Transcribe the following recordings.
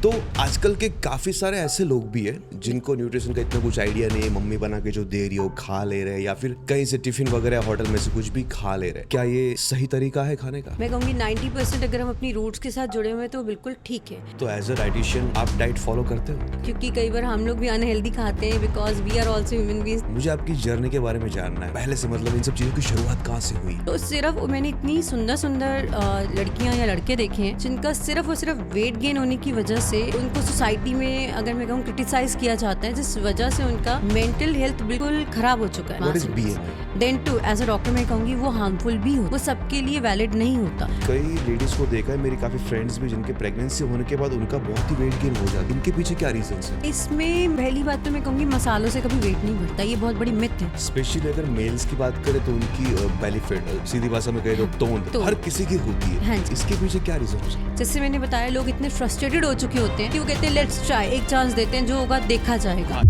तो आजकल के काफ़ी सारे ऐसे लोग भी हैं जिनको न्यूट्रिशन का इतना कुछ आइडिया नहीं है, मम्मी बना के जो दे रही है वो खा ले रहे हैं या फिर कहीं से टिफिन वगैरह होटल में से कुछ भी खा ले रहे हैं। क्या ये सही तरीका है खाने का? मैं कहूँगी 90% अगर हम अपनी रूट्स के साथ जुड़े हुए हैं तो बिल्कुल ठीक है। तो एज अ डाइटिशियन आप डाइट फॉलो करते हो? क्योंकि कई बार हम लोग भी अनहेल्दी खाते हैं because we are also human beings. मुझे आपकी जर्नी के बारे में जानना है, पहले से मतलब इन सब चीज़ों की शुरुआत कहाँ से हुई? तो सिर्फ मैंने इतनी सुंदर सुंदर लड़कियां या लड़के देखे हैं जिनका सिर्फ और सिर्फ वेट गेन होने की वजह से उनको सोसाइटी में अगर मैं कहूँ क्रिटिसाइज किया जाता है, जिस वजह से उनका मेंटल हेल्थ बिल्कुल खराब हो चुका है। What is BMI? Then too as a doctor मैं कहूँगी वो हार्मफुल भी हो, वो सबके लिए वैलिड नहीं होता। कई लेडीज को देखा है, मेरी काफी फ्रेंड्स भी जिनके प्रेगनेंसी होने के बाद उनका बहुत ही वेट गेन हो जाता है। इनके पीछे क्या रीजन है? इसमें पहली बात तो मैं कहूँगी मसालों से कभी वेट नहीं बढ़ता, ये बहुत बड़ी मिथ है। स्पेशली अगर मेल्स की बात करें तो उनकी बेली फैट, सीधी भाषा में कहे तो तोंद हर किसी की होती है। हाँ जी। इसके पीछे क्या रीजन हो सकता है? जैसे मैंने बताया, लोग इतने फ्रस्ट्रेटेड हो चुके होते हैं कि वो कहते हैं लेट्स ट्राई, एक चांस देते हैं, जो होगा देखा जाएगा।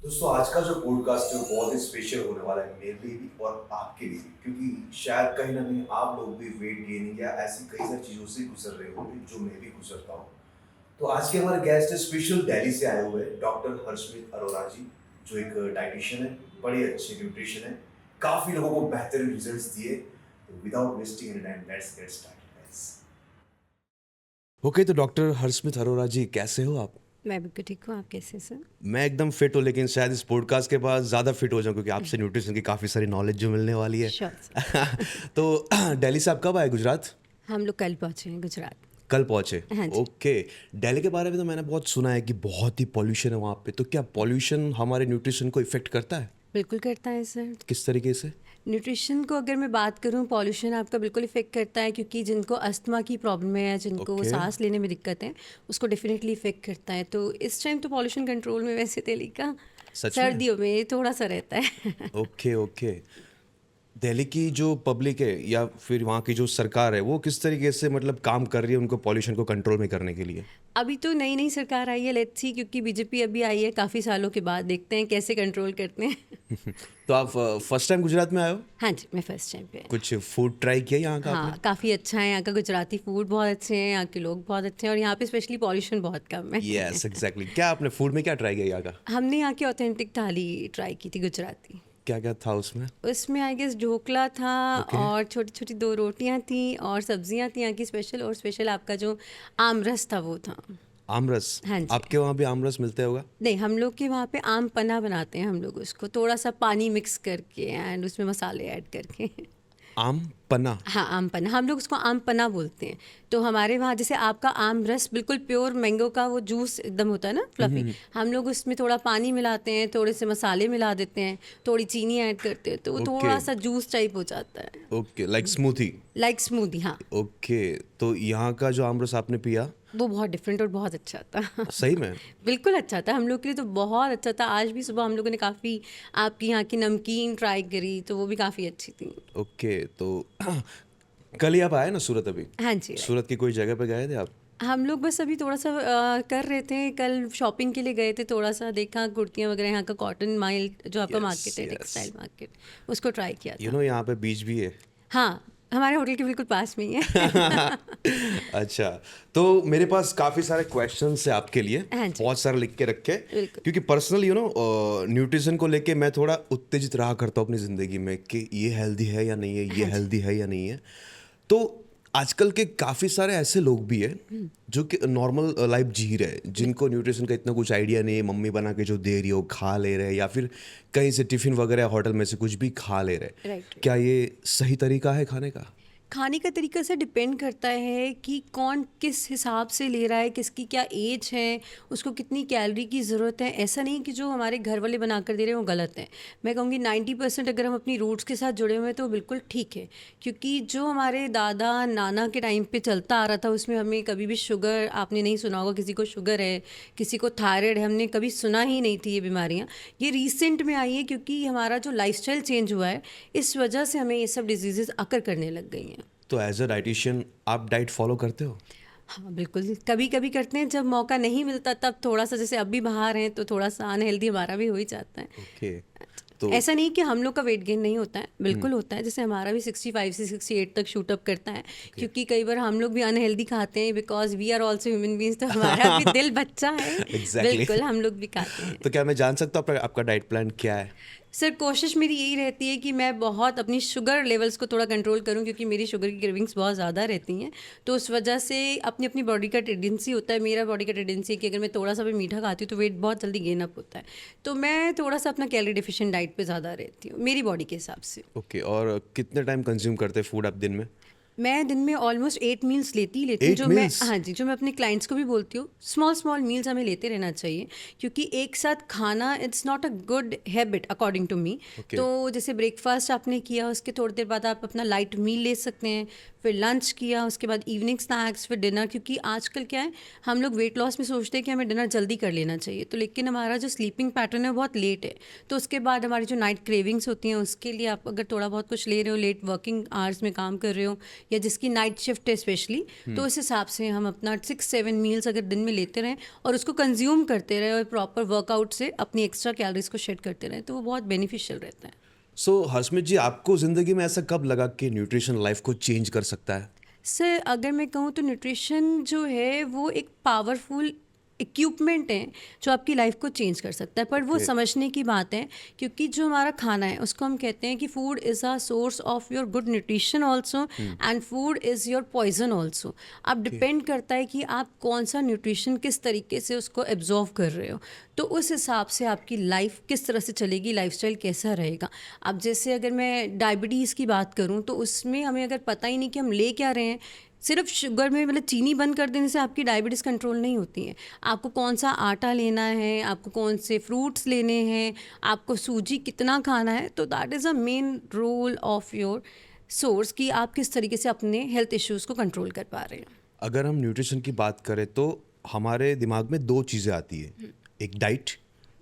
दोस्तों, आज का जो पॉडकास्ट है वो बहुत ही स्पेशल होने वाला है मेरे लिए भी और आपके लिए भी, क्योंकि शायद कहीं ना कहीं आप लोग भी वेट गेनिंग या ऐसी कई सारी चीज़ों से गुजर रहे होंगे जो मैं भी गुजरता हूँ। तो आज के हमारे गेस्ट स्पेशल दिल्ली से आए हुए हैं डॉक्टर हर्षमित अरोरा जी, जो एक डाइटिशियन है, बड़े अच्छे न्यूट्रिशन है, काफ़ी लोगों को बेहतरीन रिजल्ट्स दिए। तो without wasting any time let's get started. Okay, तो डॉक्टर हर्षमित अरोरा जी, कैसे हो आप? मैं बिल्कुल ठीक हूँ, आप कैसे सर? मैं एकदम फिट हूँ, लेकिन शायद इस पॉडकास्ट के बाद ज़्यादा फिट हो जाऊँ क्योंकि आपसे न्यूट्रिशन की काफ़ी सारी नॉलेज जो मिलने वाली है। Sure, तो दिल्ली से आप कब आए गुजरात? हम लोग कल पहुँचे हैं गुजरात। कल पहुँचे? हाँ जी। ओके। दिल्ली के बारे में तो मैंने बहुत सुना है कि बहुत ही पॉल्यूशन है वहाँ पे, तो क्या पॉल्यूशन हमारे न्यूट्रिशन को इफेक्ट करता है? बिल्कुल करता है सर। किस तरीके से? न्यूट्रिशन को अगर मैं बात करूं, पॉल्यूशन आपका बिल्कुल इफेक्ट करता है, क्योंकि जिनको अस्थमा की प्रॉब्लम है या जिनको Okay. सांस लेने में दिक्कत है उसको डेफिनेटली इफेक्ट करता है। तो इस टाइम तो पॉल्यूशन कंट्रोल में वैसे दिल्ली का सच में? सर्दियों में थोड़ा सा रहता है। Okay okay. दिल्ली की जो पब्लिक है या फिर वहाँ की जो सरकार है वो किस तरीके से मतलब काम कर रही है उनको पॉल्यूशन को कंट्रोल में करने के लिए? अभी तो नई नई सरकार आई है, लेट्स सी, क्योंकि बीजेपी अभी आई है काफ़ी सालों के बाद, देखते हैं कैसे कंट्रोल करते हैं। तो आप फर्स्ट टाइम गुजरात में आए हो? हाँ जी, मैं फर्स्ट टाइम पे आई। कुछ फूड ट्राई किया यहाँ का आपने? हाँ, काफ़ी अच्छा है यहाँ का। गुजराती फूड बहुत अच्छे हैं, यहाँ के लोग बहुत अच्छे हैं, और यहाँ पे स्पेशली पॉल्यूशन बहुत कम है। Yes exactly. क्या आपने फूड में क्या ट्राई किया यहाँ का? हमने यहाँ की ऑथेंटिक थाली ट्राई की थी, गुजराती। क्या क्या था उसमें? उसमें आई गेस ढोकला था। Okay. और छोटी छोटी 2 रोटियां थी और सब्जियां थी यहाँ की स्पेशल, और स्पेशल आपका जो आमरस था वो था। आमरस? हाँ जी। आपके वहाँ भी आमरस मिलते होगा? नहीं, हम लोग के वहाँ पे आम पन्ना बनाते हैं, हम लोग उसको थोड़ा सा पानी मिक्स करके एंड उसमें मसाले ऐड करके। आम पन्ना? हाँ, आम पन्ना, हम लोग उसको आम पन्ना बोलते हैं। तो हमारे वहाँ जैसे आपका आम रस बिल्कुल प्योर मैंगो का वो जूस एकदम होता है ना, फ्लफी, हम लोग उसमें थोड़ा पानी मिलाते हैं, थोड़े से मसाले मिला देते हैं, थोड़ी चीनी ऐड करते हैं, तो वो Okay. थोड़ा सा जूस टाइप हो जाता है, okay, like smoothie? Like smoothie. हाँ, ओके, तो यहाँ का जो आमरस आपने पिया वो बहुत डिफरेंट और बहुत अच्छा था। सही में? बिल्कुल अच्छा था, हम लोग के लिए तो बहुत अच्छा था। आज भी सुबह हम लोगों ने काफ़ी आपकी यहाँ की नमकीन ट्राई करी, तो वो भी काफ़ी अच्छी थी। ओके, तो कल ही आप आए ना सूरत? अभी हाँ जी, सूरत की कोई जगह पे गए थे आप? हम लोग बस अभी थोड़ा सा कर रहे थे, कल शॉपिंग के लिए गए थे, थोड़ा सा देखा कुर्तियाँ वगैरह, यहाँ का कॉटन माइल जो आपका Yes, मार्केट है, yes. टेक्सटाइल मार्केट, उसको ट्राई किया यू था। नो यहाँ पे बीच भी है। हाँ, हमारे होटल के बिल्कुल पास में ही है। अच्छा, तो मेरे पास काफ़ी सारे क्वेश्चंस है आपके लिए, हाँ जी। बहुत सारे लिख के रखे, बिल्कुल। क्योंकि पर्सनली यू नो न्यूट्रिशन को लेके मैं थोड़ा उत्तेजित रहा करता हूँ अपनी ज़िंदगी में कि ये हेल्दी है या नहीं है, ये हाँ जी। हेल्दी है या नहीं है। तो आजकल के काफ़ी सारे ऐसे लोग भी हैं जो कि नॉर्मल लाइफ जी रहे हैं, जिनको न्यूट्रिशन का इतना कुछ आइडिया नहीं है, मम्मी बना के जो दे रही है वो खा ले रहे हैं या फिर कहीं से टिफिन वगैरह होटल में से कुछ भी खा ले रहे हैं। राइट। क्या ये सही तरीका है खाने का? खाने का तरीका से डिपेंड करता है कि कौन किस हिसाब से ले रहा है, किसकी क्या एज है, उसको कितनी कैलोरी की ज़रूरत है। ऐसा नहीं कि जो हमारे घर वाले बना कर दे रहे हैं वो गलत है। मैं कहूँगी 90% अगर हम अपनी रूट्स के साथ जुड़े हुए हैं तो बिल्कुल ठीक है, क्योंकि जो हमारे दादा नाना के टाइम पे चलता आ रहा था उसमें हमें कभी भी शुगर, आपने नहीं सुना होगा किसी को शुगर है, किसी को थायराइड है, हमने कभी सुना ही नहीं थी ये बीमारियाँ। ये रिसेंट में आई है क्योंकि हमारा जो लाइफस्टाइल चेंज हुआ है, इस वजह से हमें ये सब डिजीज़ेस आकर करने लग गई हैं। तो एज अ डाइटिशियन आप डाइट फॉलो करते हो? हाँ, बिल्कुल, कभी कभी करते हैं, जब मौका नहीं मिलता तब थोड़ा सा, जैसे अब भी बाहर हैं तो थोड़ा सा अनहेल्दी हमारा भी हो ही जाता है। ओके। तो ऐसा नहीं कि हम लोग का वेट गेन नहीं होता है, बिल्कुल होता है। जैसे हमारा भी 65 से 68 तक शूट अप करता है, क्योंकि कई बार हम लोग भी अनहेल्दी खाते हैं, because we are also human beings, तो हमारा भी दिल बच्चा है। एग्जैक्टली बिल्कुल हम लोग भी खाते हैं। तो क्या मैं जान सकता हूँ आपका डाइट प्लान क्या है? सर कोशिश मेरी यही रहती है कि मैं बहुत अपनी शुगर लेवल्स को थोड़ा कंट्रोल करूं, क्योंकि मेरी शुगर की क्रेविंग्स बहुत ज़्यादा रहती हैं। तो उस वजह से अपनी अपनी बॉडी का टेंडेंसी होता है, मेरा बॉडी का टेंडेंसी है कि अगर मैं थोड़ा सा भी मीठा खाती हूँ तो वेट बहुत जल्दी गेन अप होता है। तो मैं थोड़ा सा अपना कैलोरी डिफिशिएंट डाइट पे ज़्यादा रहती हूँ मेरी बॉडी के हिसाब से। ओके, और कितने टाइम कंज्यूम करते हैं फूड आप दिन में? मैं दिन में ऑलमोस्ट 8 मील्स लेती ही लेती हूँ, 8 जो मैं, meals? हाँ जी, जो मैं अपने क्लाइंट्स को भी बोलती हूँ, स्मॉल स्मॉल मील्स हमें लेते रहना चाहिए, क्योंकि एक साथ खाना it's not a good habit according to me. Okay. तो जैसे ब्रेकफास्ट आपने किया, उसके थोड़ी देर बाद आप अपना लाइट मील ले सकते हैं, फिर लंच किया, उसके बाद इवनिंग स्नैक्स, फिर डिनर। क्योंकि आजकल क्या है, हम लोग वेट लॉस में सोचते हैं कि हमें डिनर जल्दी कर लेना चाहिए, तो लेकिन हमारा जो स्लीपिंग पैटर्न है वो बहुत लेट है। तो उसके बाद हमारी जो नाइट क्रेविंग्स होती हैं, उसके लिए आप अगर थोड़ा बहुत कुछ ले रहे हो, लेट वर्किंग आवर्स में काम कर रहे हो, या जिसकी नाइट शिफ्ट है स्पेशली, तो उस हिसाब से हम अपना 6-7 मील्स अगर दिन में लेते रहें और उसको कंज्यूम करते रहें और प्रॉपर वर्कआउट से अपनी एक्स्ट्रा कैलोरीज को शेड करते रहें, तो वो बहुत बेनिफिशियल रहता है। सो हर्षमित जी, आपको ज़िंदगी में ऐसा कब लगा कि न्यूट्रिशन लाइफ को चेंज कर सकता है? सर अगर मैं कहूँ तो न्यूट्रिशन जो है वो एक पावरफुल इक्विपमेंट है जो आपकी लाइफ को चेंज कर सकता है, पर वो Okay. समझने की बात है। क्योंकि जो हमारा खाना है उसको हम कहते हैं कि food is a source of your good nutrition also, and food is your poison also. अब डिपेंड करता है कि आप कौन सा न्यूट्रिशन किस तरीके से उसको एब्जॉर्व कर रहे हो, तो उस हिसाब से आपकी लाइफ किस तरह से चलेगी, लाइफस्टाइल कैसा रहेगा। अब जैसे अगर मैं डायबिटीज़ की बात करूँ, तो उसमें हमें अगर पता ही नहीं कि हम ले क्या रहे हैं, सिर्फ शुगर में मतलब चीनी बंद कर देने से आपकी डायबिटीज़ कंट्रोल नहीं होती है। आपको कौन सा आटा लेना है, आपको कौन से फ्रूट्स लेने हैं, आपको सूजी कितना खाना है, तो that is a main role of your source कि आप किस तरीके से अपने हेल्थ इश्यूज़ को कंट्रोल कर पा रहे हैं। अगर हम न्यूट्रिशन की बात करें तो हमारे दिमाग में 2 चीज़ें आती है, एक डाइट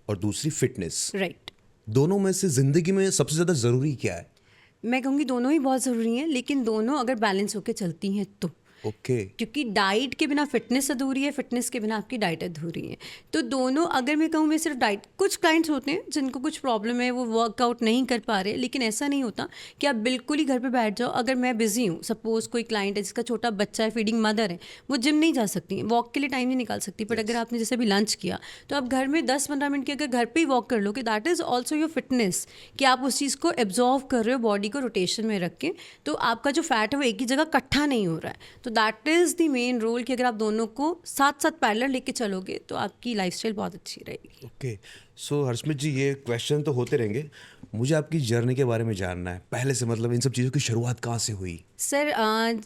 और दूसरी फिटनेस। राइट। दोनों में से ज़िंदगी में सबसे ज़्यादा ज़रूरी क्या है? मैं कहूँगी दोनों ही बहुत ज़रूरी हैं, लेकिन दोनों अगर बैलेंस होकर चलती हैं तो। ओके। क्योंकि डाइट के बिना फिटनेस अधूरी है, फिटनेस के बिना आपकी डाइट अधूरी है। तो दोनों, अगर मैं कहूँ मैं सिर्फ डाइट, कुछ क्लाइंट्स होते हैं जिनको कुछ प्रॉब्लम है, वो वर्कआउट नहीं कर पा रहे, लेकिन ऐसा नहीं होता कि आप बिल्कुल ही घर पे बैठ जाओ। अगर मैं बिजी हूँ, सपोज कोई क्लाइंट है जिसका छोटा बच्चा है, फीडिंग मदर है, वो जिम नहीं जा सकती, वॉक के लिए टाइम नहीं निकाल सकती, बट अगर आपने जैसे अभी लंच किया, तो आप घर में 10-15 मिनट की अगर घर पे ही वॉक कर लोगे, that is also your fitness, कि आप उस चीज़ को एब्जॉर्व कर रहे हो, बॉडी को रोटेशन में रख के, तो आपका जो फैट है वो एक ही जगह इकट्ठा नहीं हो रहा है। तो that is the main role कि अगर आप दोनों को साथ साथ पैरेलल लेके चलोगे तो आपकी लाइफस्टाइल बहुत अच्छी रहेगी। ओके, सो हर्षमित जी, ये क्वेश्चन तो होते रहेंगे, मुझे आपकी जर्नी के बारे में जानना है पहले से, मतलब इन सब चीज़ों की शुरुआत कहाँ से हुई? सर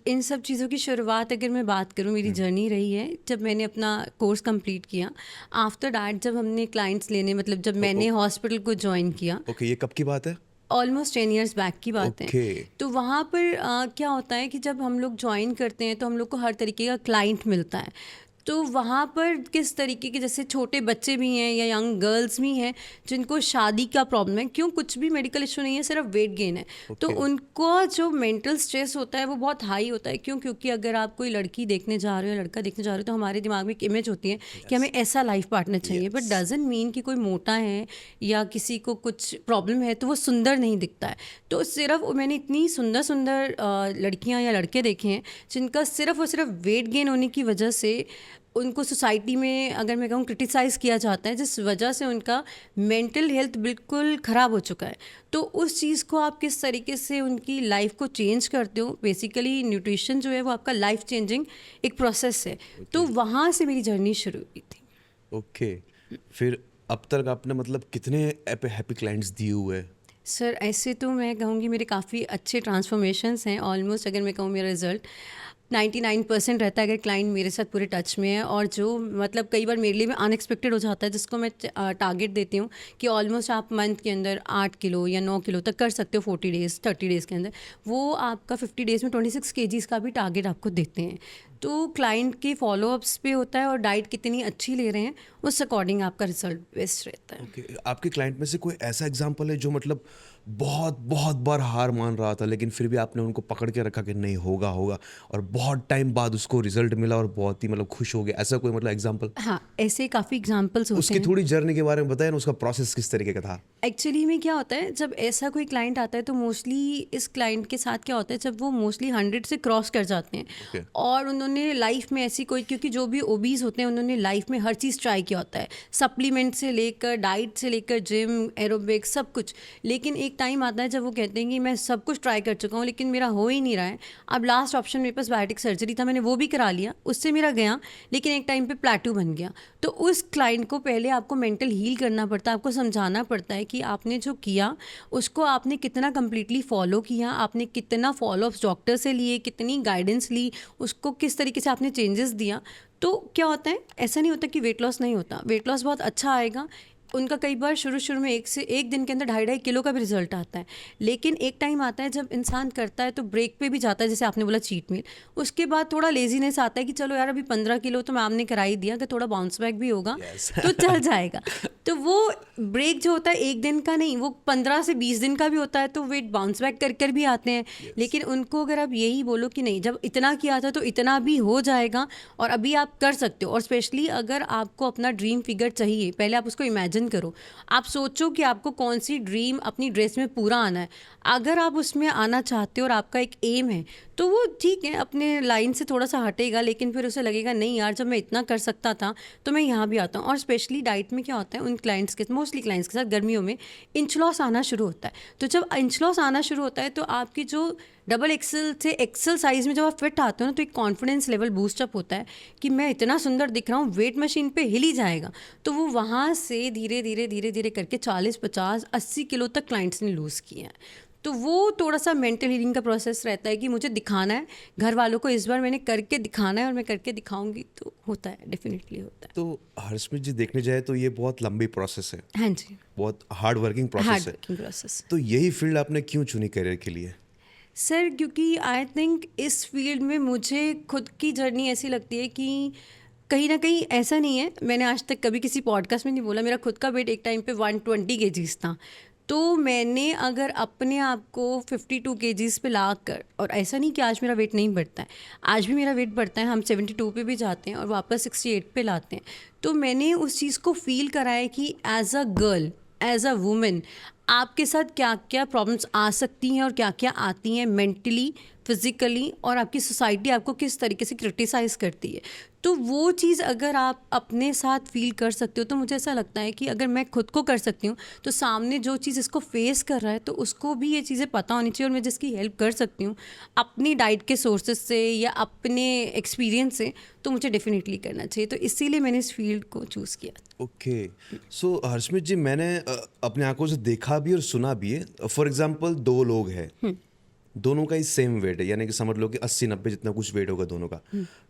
इन सब चीज़ों की शुरुआत अगर मैं बात करूँ, मेरी जर्नी रही है जब मैंने अपना कोर्स कंप्लीट किया। आफ्टर दैट जब हमने क्लाइंट्स लेने, मतलब जब मैंने हॉस्पिटल को ज्वाइन किया, ओके, ये कब की बात है? ऑलमोस्ट 10 ईयर्स बैक की बात है। Okay. तो वहाँ पर क्या होता है कि जब हम लोग ज्वाइन करते हैं तो हम लोग को हर तरीके का क्लाइंट मिलता है। तो वहाँ पर किस तरीके के, जैसे छोटे बच्चे भी हैं या यंग गर्ल्स भी हैं जिनको शादी का प्रॉब्लम है, क्यों, कुछ भी मेडिकल इशू नहीं है, सिर्फ वेट गेन है। तो उनको जो मेंटल स्ट्रेस होता है वो बहुत हाई होता है। क्यों? क्योंकि अगर आप कोई लड़की देखने जा रहे हो, लड़का देखने जा रहे हो, तो हमारे दिमाग में एक इमेज होती है कि हमें ऐसा लाइफ पार्टनर चाहिए, बट डजंट मीन कि कोई मोटा है या किसी को कुछ प्रॉब्लम है तो वो सुंदर नहीं दिखता है। तो सिर्फ मैंने इतनी सुंदर सुंदर लड़कियाँ या लड़के देखे हैं जिनका सिर्फ और सिर्फ वेट गेन होने की वजह से उनको सोसाइटी में, अगर मैं कहूँ, क्रिटिसाइज़ किया जाता है, जिस वजह से उनका मेंटल हेल्थ बिल्कुल ख़राब हो चुका है। तो उस चीज़ को आप किस तरीके से उनकी लाइफ को चेंज करते हो, बेसिकली न्यूट्रिशन जो है वो आपका लाइफ चेंजिंग एक प्रोसेस है। तो वहाँ से मेरी जर्नी शुरू हुई थी। ओके, फिर अब तक आपने मतलब कितने हैप्पी क्लाइंट्स दिए हुए हैं? सर ऐसे तो मैं कहूँगी मेरे काफ़ी अच्छे ट्रांसफॉर्मेशंस हैं। ऑलमोस्ट अगर मैं कहूँ मेरा रिज़ल्ट 99% रहता है अगर क्लाइंट मेरे साथ पूरे टच में है, और जो मतलब कई बार मेरे लिए भी अनएक्सपेक्टेड हो जाता है, जिसको मैं टारगेट देती हूँ कि ऑलमोस्ट आप मंथ के अंदर 8 किलो या 9 किलो तक कर सकते हो 40 डेज़ 30 डेज़ के अंदर, वो आपका 50 डेज़ में 26 kgs का भी टारगेट आपको देते हैं। तो क्लाइंट के फॉलोअप्स पे होता है और डाइट कितनी अच्छी ले रहे हैं उस अकॉर्डिंग आपका रिजल्ट बेस्ट रहता है। ओके, आपके क्लाइंट में से कोई ऐसा एग्जांपल है जो मतलब बहुत बहुत बार हार मान रहा था, लेकिन फिर भी आपने उनको पकड़ के रखा कि नहीं होगा होगा, और बहुत टाइम बाद उसको रिजल्ट मिला और बहुत ही मतलब खुश हो गया, ऐसा कोई मतलब एग्जांपल? हाँ, ऐसे काफ़ी एग्जांपल्स होते उसकी हैं। थोड़ी जर्नी के बारे में बताया ना, उसका प्रोसेस किस तरीके का था? एक्चुअली में क्या होता है, जब ऐसा कोई क्लाइंट आता है तो मोस्टली इस क्लाइंट के साथ क्या होता है, जब वो मोस्टली 100 से क्रॉस कर जाते हैं Okay. और उन्होंने लाइफ में ऐसी कोई, क्योंकि जो भी ओबीज होते हैं उन्होंने लाइफ में हर चीज़ ट्राई किया होता है, सप्लीमेंट से लेकर डाइट से लेकर जिम एरोबिक सब कुछ, लेकिन एक टाइम आता है जब वो कहते हैं कि मैं सब कुछ ट्राई कर चुका हूँ लेकिन मेरा हो ही नहीं रहा है। अब लास्ट ऑप्शन मेरे पास बायोटिक सर्जरी था, मैंने वो भी करा लिया, उससे मेरा गया, लेकिन एक टाइम पे प्लेटू बन गया। तो उस क्लाइंट को पहले आपको मेंटल हील करना पड़ता है, आपको समझाना पड़ता है कि आपने जो किया उसको आपने कितना कम्प्लीटली फॉलो किया, आपने कितना फॉलोअप्स डॉक्टर से लिए, कितनी गाइडेंस ली, उसको किस तरीके से आपने चेंजेस दिया। तो क्या होता है, ऐसा नहीं होता कि वेट लॉस नहीं होता, वेट लॉस बहुत अच्छा आएगा। उनका कई बार शुरू में एक दिन के अंदर 2.5 किलो का भी रिजल्ट आता है, लेकिन एक टाइम आता है जब इंसान करता है तो ब्रेक पे भी जाता है, जैसे आपने बोला चीट मील, उसके बाद थोड़ा लेजीनेस आता है कि चलो यार अभी 15 किलो तो मैम ने करा ही दिया, कि थोड़ा बाउंस बैक भी होगा तो चल जाएगा। तो वो ब्रेक जो होता है एक दिन का नहीं, वो 15 से 20 दिन का भी होता है, तो वेट बाउंस बैक कर भी आते हैं। लेकिन उनको अगर आप यही बोलो कि नहीं, जब इतना किया था तो इतना भी हो जाएगा और अभी आप कर सकते हो, और स्पेशली अगर आपको अपना ड्रीम फिगर चाहिए, पहले आप उसको इमेजिन करो, आप सोचो कि आपको कौन सी ड्रीम अपनी ड्रेस में पूरा आना है। अगर आप उसमें आना चाहते हो और आपका एक एम है तो वो ठीक है, अपने लाइन से थोड़ा सा हटेगा, लेकिन फिर उसे लगेगा नहीं यार जब मैं इतना कर सकता था तो मैं यहाँ भी आता हूँ। और स्पेशली डाइट में क्या होता है, उन क्लाइंट्स के मोस्टली क्लाइंट्स के साथ गर्मियों में इंच लॉस आना शुरू होता है। तो जब इंच लॉस आना शुरू होता है तो आपकी जो डबल एक्सल से एक्सल साइज में जब आप फिट आते हो ना, तो एक कॉन्फिडेंस लेवल बूस्टअप होता है कि मैं इतना सुंदर दिख रहा हूँ, वेट मशीन पे हिल ही जाएगा। तो वो वहाँ से धीरे धीरे करके 40, 50, 80 किलो तक क्लाइंट्स ने लूज़ किया है। तो वो थोड़ा सा मेंटल हीलिंग का प्रोसेस रहता है कि मुझे दिखाना है घर वालों को, इस बार मैंने करके दिखाना है और मैं करके दिखाऊंगी, तो होता है, डेफिनेटली होता है। तो हर्षमित जी, देखने जाए तो ये बहुत लंबी प्रोसेस है, हाँ जी, बहुत हार्ड वर्किंग प्रोसेस हार्ड है। Working process. तो यही फील्ड आपने क्यों चुनी करियर के लिए? सर क्योंकि आई थिंक इस फील्ड में मुझे खुद की जर्नी ऐसी लगती है कि कहीं ना कहीं ऐसा नहीं है, मैंने आज तक कभी किसी पॉडकास्ट में नहीं बोला, मेरा खुद का वेट एक टाइम पे 120 केजीज था। तो मैंने अगर अपने आप को 52 केजीज पे ला कर, और ऐसा नहीं कि आज मेरा वेट नहीं बढ़ता है, आज भी मेरा वेट बढ़ता है, हम 72 पे भी जाते हैं और वापस 68 पे लाते हैं। तो मैंने उस चीज़ को फील करा है कि as a girl, as a women, आपके साथ क्या क्या प्रॉब्लम्स आ सकती हैं और क्या क्या आती हैं मेंटली, फिज़िकली, और आपकी सोसाइटी आपको किस तरीके से क्रिटिसाइज़ करती है। तो वो चीज़ अगर आप अपने साथ फील कर सकते हो तो मुझे ऐसा लगता है कि अगर मैं खुद को कर सकती हूँ तो सामने जो चीज़ इसको फेस कर रहा है तो उसको भी ये चीज़ें पता होनी चाहिए, और मैं जिसकी हेल्प कर सकती हूँ अपनी डाइट के सोर्सेज से या अपने एक्सपीरियंस से, तो मुझे डेफिनेटली करना चाहिए। तो इसीलिए मैंने इस फील्ड को चूज़ किया। ओके, सो हर्षमित जी, मैंने अपने आंखों से देखा भी और सुना भी है। फॉर एग्जांपल, दो लोग हैं, दोनों का ही सेम वेट है, यानी कि समझ लो कि 80-90 जितना कुछ वेट होगा दोनों का,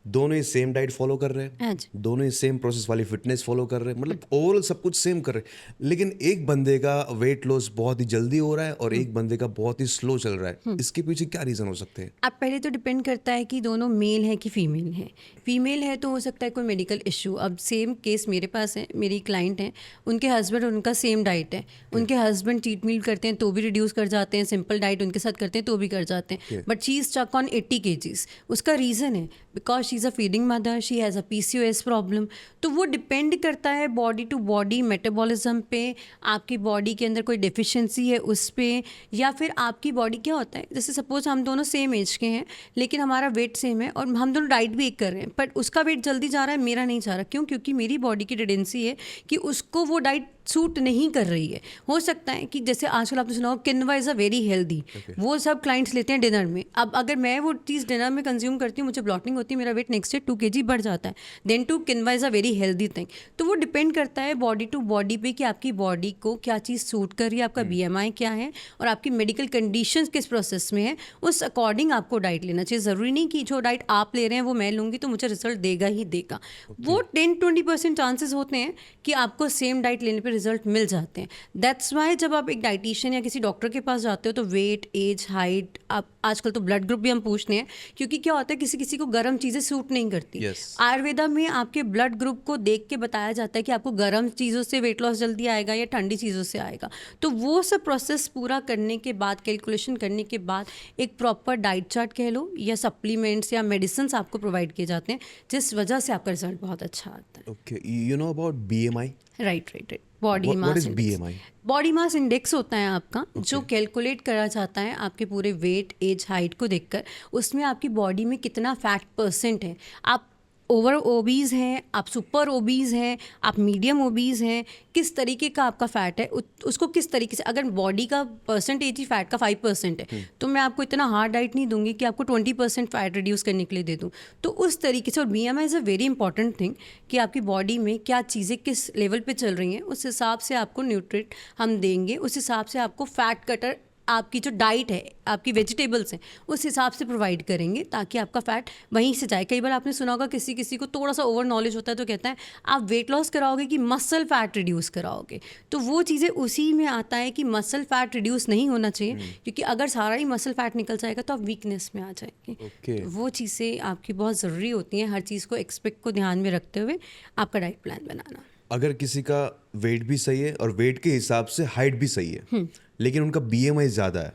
दोनों ही सेम डाइट फॉलो कर रहे हाँ हैं, जी। दोनों ही सेम प्रोसेस वाली फिटनेस फॉलो कर रहे हैं, मतलब ओवरऑल सब कुछ सेम कर रहे हैं, लेकिन एक बंदे का वेट लॉस बहुत ही जल्दी हो रहा है और एक बंदे का बहुत ही स्लो चल रहा है। इसके पीछे क्या रीज़न हो सकते हैं? अब पहले तो डिपेंड करता है कि दोनों मेल हैं कि फीमेल हैं। फीमेल है तो हो सकता है कोई मेडिकल इशू। अब सेम केस मेरे पास है, मेरी क्लाइंट हैं, उनके हस्बैंड और उनका सेम डाइट है, उनके हस्बैंड चीट मील करते हैं तो भी रिड्यूस कर जाते हैं, सिंपल डाइट उनके साथ करते हैं तो भी कर जाते हैं, but she is stuck on 80 kgs. उसका रीज़न है because she is a feeding mother, she has a PCOS problem. तो वो डिपेंड करता है बॉडी टू बॉडी मेटाबॉलिज्म पे, आपकी बॉडी के अंदर कोई डेफिशिएंसी है उस पे, या फिर आपकी बॉडी क्या होता है, जैसे सपोज हम दोनों सेम एज के हैं लेकिन हमारा वेट सेम है और हम दोनों डाइट भी एक कर रहे हैं, बट उसका वेट जल्दी जा रहा है, मेरा नहीं जा रहा। क्यों? क्योंकि मेरी बॉडी की टेंडेंसी है कि उसको वो डाइट सूट नहीं कर रही है। हो सकता है कि जैसे आजकल आपने सुना हो किनवा इज़ अ वेरी हेल्दी, वो सब क्लाइंट्स लेते हैं डिनर में। अब अगर मैं वो चीज़ डिनर में कंज्यूम करती हूँ, मुझे ब्लॉटिंग होती है, मेरा वेट नेक्स्ट डे 2 kg बढ़ जाता है। Then too quinoa is a very healthy thing. तो वो डिपेंड करता है बॉडी टू बॉडी पे कि आपकी बॉडी को क्या चीज़ सूट कर रही है, आपका BMI क्या है और आपकी मेडिकल कंडीशन किस प्रोसेस में है, उस अकॉर्डिंग आपको डाइट लेना चाहिए। ज़रूरी नहीं कि जो डाइट आप ले रहे हैं वो मैं लूँगी तो मुझे रिजल्ट देगा ही देगा। वो 10-20% चांसेस होते हैं कि आपको सेम डाइट लेने पर पे रिजल्ट मिल जाते हैं। दैट्स वाई जब आप एक डाइटिशियन या किसी डॉक्टर के पास जाते हो तो वेट, एज, हाइट, आप आजकल तो ब्लड ग्रुप भी हम पूछते हैं, क्योंकि क्या होता है किसी किसी को गर्म चीज़ें सूट नहीं करती। Yes. आयुर्वेदा में आपके ब्लड ग्रुप को देख के बताया जाता है कि आपको गर्म चीज़ों से वेट लॉस जल्दी आएगा या ठंडी चीज़ों से आएगा। तो वो सब प्रोसेस पूरा करने के बाद, कैलकुलेशन करने के बाद एक प्रॉपर डाइट चार्ट कह लो या सप्लीमेंट्स या मेडिसिन आपको प्रोवाइड किए जाते हैं, जिस वजह से आपका रिजल्ट बहुत अच्छा आता है। Okay, you know about BMI? Right. Body What mass is index. BMI? Body mass index होता है आपका, जो कैलकुलेट करा जाता है आपके पूरे वेट, एज, हाइट को देखकर। उसमें आपकी बॉडी में कितना फैट परसेंट है, आप ओवर ओबीज़ हैं, आप सुपर ओबीज़ हैं, आप मीडियम ओबीज़ हैं, किस तरीके का आपका फ़ैट है, उसको किस तरीके से। अगर बॉडी का परसेंटेज ही फ़ैट का 5% है तो मैं आपको इतना हार्ड डाइट नहीं दूंगी कि आपको 20% फ़ैट रिड्यूस करने के लिए दे दूं। तो उस तरीके से, और BMI is a very important thing कि आपकी बॉडी में क्या चीज़ें किस लेवल पे चल रही हैं, उस हिसाब से आपको न्यूट्रिएंट हम देंगे, उस हिसाब से आपको फ़ैट कटर, आपकी जो डाइट है, आपकी वेजिटेबल्स हैं, उस हिसाब से प्रोवाइड करेंगे ताकि आपका फैट वहीं से जाए। कई बार आपने सुना होगा किसी किसी को थोड़ा सा ओवर नॉलेज होता है तो कहता है आप वेट लॉस कराओगे कि मसल फैट रिड्यूस कराओगे। तो वो चीज़ें उसी में आता है कि मसल फैट रिड्यूस नहीं होना चाहिए, क्योंकि अगर सारा ही मसल फैट निकल जाएगा तो आप वीकनेस में आ जाएंगे। Okay. तो वो चीज़ें आपकी बहुत ज़रूरी होती हैं, हर चीज़ को एक्सपेक्ट को ध्यान में रखते हुए आपका डाइट प्लान बनाना। अगर किसी का वेट भी सही है और वेट के हिसाब से हाइट भी सही है, लेकिन उनका BMI ज़्यादा है,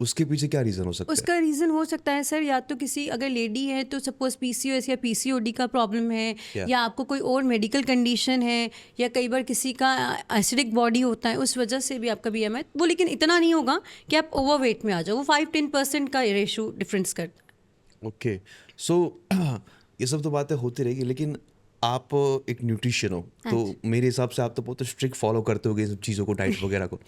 उसके पीछे क्या रीज़न हो सकता है? उसका रीज़न हो सकता है सर, या तो किसी, अगर लेडी है तो सपोज PCOS या PCOD का प्रॉब्लम है, या आपको कोई और मेडिकल कंडीशन है, या कई बार किसी का एसिडिक बॉडी होता है, उस वजह से भी आपका BMI वो, लेकिन इतना नहीं होगा कि आप ओवरवेट में आ जाओ। वो 5-10% का रेशो डिफरेंस करता है। ओके, सो ये सब तो बातें होती रहेगी, लेकिन आप एक न्यूट्रिशन हो तो मेरे हिसाब से आप तो बहुत स्ट्रिक्ट फॉलो करते होगे इन सब चीज़ों को, डाइट वगैरह को।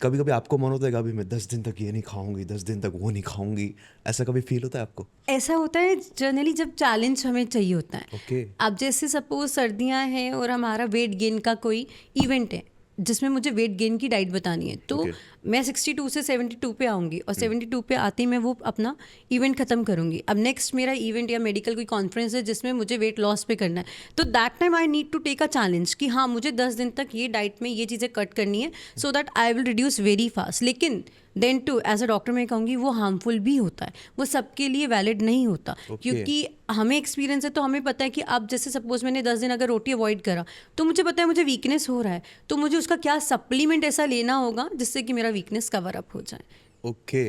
कभी कभी आपको मन होता है कि अभी मैं 10 दिन तक ये नहीं खाऊंगी, 10 दिन तक वो नहीं खाऊंगी, ऐसा कभी फील होता है आपको? ऐसा होता है जनरली जब चैलेंज हमें चाहिए होता है। ओके। अब जैसे सपोज सर्दियां हैं और हमारा वेट गेन का कोई इवेंट है जिसमें मुझे वेट गेन की डाइट बतानी है, तो मैं 62 से 72 पे आऊँगी, और 72 पे आते ही मैं वो अपना इवेंट ख़त्म करूँगी। अब नेक्स्ट मेरा इवेंट या मेडिकल कोई कॉन्फ्रेंस है जिसमें मुझे वेट लॉस पे करना है, तो that time I need to take a challenge कि हाँ, मुझे 10 दिन तक ये डाइट में ये चीज़ें कट करनी है, so that I will reduce very fast. लेकिन then too as a doctor मैं कहूँगी वो हार्मफुल भी होता है, वो सबके लिए वैलिड नहीं होता। क्योंकि हमें एक्सपीरियंस है, तो हमें पता है कि अब जैसे सपोज मैंने 10 दिन अगर रोटी अवॉइड करा तो मुझे पता है मुझे वीकनेस हो रहा है, तो मुझे उसका क्या सप्लीमेंट ऐसा लेना होगा जिससे कि मेरा वीकनेस कवर अप हो जाए। ओके,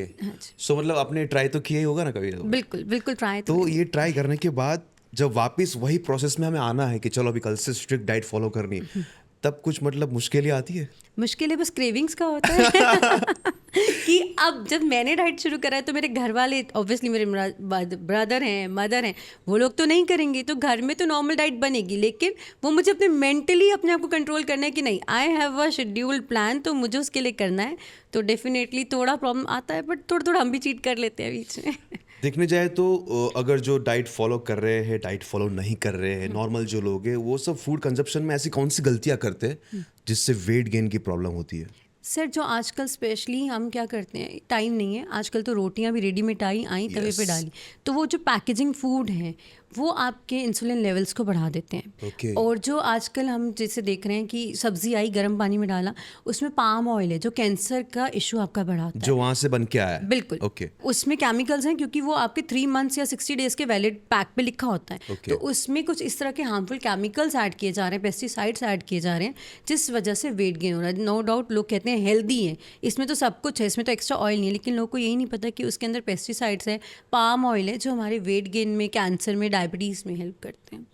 सो मतलब आपने ट्राई तो किया ही होगा ना कभी? बिल्कुल बिल्कुल ट्राई। तो ये ट्राई करने के बाद जब वापस वही प्रोसेस में हमें आना है कि चलो अभी कल से स्ट्रिक्ट डाइट फॉलो करनी है, तब कुछ मतलब मुश्किलें आती है? मुश्किलें बस क्रेविंग्स का होता है कि अब जब मैंने डाइट शुरू करा है तो मेरे घर वाले, ऑब्वियसली मेरे ब्रदर हैं, मदर हैं, वो लोग तो नहीं करेंगे, तो घर में तो नॉर्मल डाइट बनेगी, लेकिन वो मुझे अपने मेंटली अपने आप को कंट्रोल करना है कि नहीं, I have a scheduled plan, तो मुझे उसके लिए करना है। तो डेफिनेटली थोड़ा प्रॉब्लम आता है, बट थोड़ा थोड़ा हम भी चीट कर लेते हैं बीच में। देखने जाए तो अगर जो डाइट फॉलो कर रहे हैं, डाइट फॉलो नहीं कर रहे हैं, नॉर्मल जो लोग हैं, वो सब फूड कंजप्शन में ऐसी कौन सी गलतियां करते हैं जिससे वेट गेन की प्रॉब्लम होती है? सर जो आजकल स्पेशली हम क्या करते हैं, टाइम नहीं है, आजकल तो रोटियां भी रेडीमेड आई तवे पे डाली, तो वो जो पैकेजिंग फूड है वो आपके इंसुलिन लेवल्स को बढ़ा देते हैं। Okay. और जो आजकल हम जैसे देख रहे हैं कि सब्जी आई गर्म पानी में डाला, उसमें पाम ऑयल है जो कैंसर का इशू आपका बढ़ाता है, जो वहां से बन के आया है? बिल्कुल। Okay. उसमें केमिकल्स हैं, क्योंकि वो आपके 3 मंथ्स या 60 डेज के वैलिड पैक पे लिखा होता है। Okay. तो उसमें कुछ इस तरह के हार्मफुल केमिकल्स ऐड किए जा रहे हैं, पेस्टिसाइड्स ऐड किए जा रहे हैं, जिस वजह से वेट गेन हो रहा है। नो डाउट लोग कहते हैं हेल्दी है, इसमें तो सब कुछ है, इसमें तो एक्स्ट्रा ऑयल नहीं है, लेकिन लोगों को यही नहीं पता कि उसके अंदर पेस्टिसाइड्स है, पाम ऑयल है, जो हमारे वेट गेन में, कैंसर में, डायबिटीज़ में हेल्प करते हैं।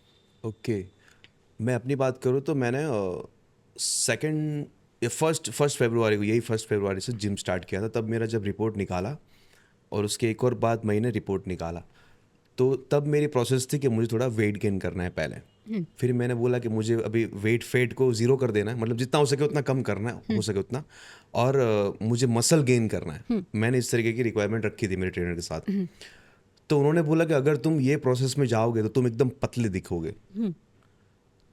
ओके, मैं अपनी बात करूँ तो मैंने फर्स्ट फरवरी को, यही 1 फरवरी से जिम स्टार्ट किया था। तब मेरा जब रिपोर्ट निकाला और उसके एक और बाद महीने रिपोर्ट निकाला, तो तब मेरी प्रोसेस थी कि मुझे थोड़ा वेट गेन करना है पहले। फिर मैंने बोला कि मुझे अभी वेट फेट को 0 कर देना है, मतलब जितना हो सके उतना कम करना है, हो सके उतना, और मुझे मसल गेन करना है। मैंने इस तरीके की रिक्वायरमेंट रखी थी मेरे ट्रेनर के साथ। तो उन्होंने बोला कि अगर तुम ये प्रोसेस में जाओगे तो तुम एकदम पतले दिखोगे।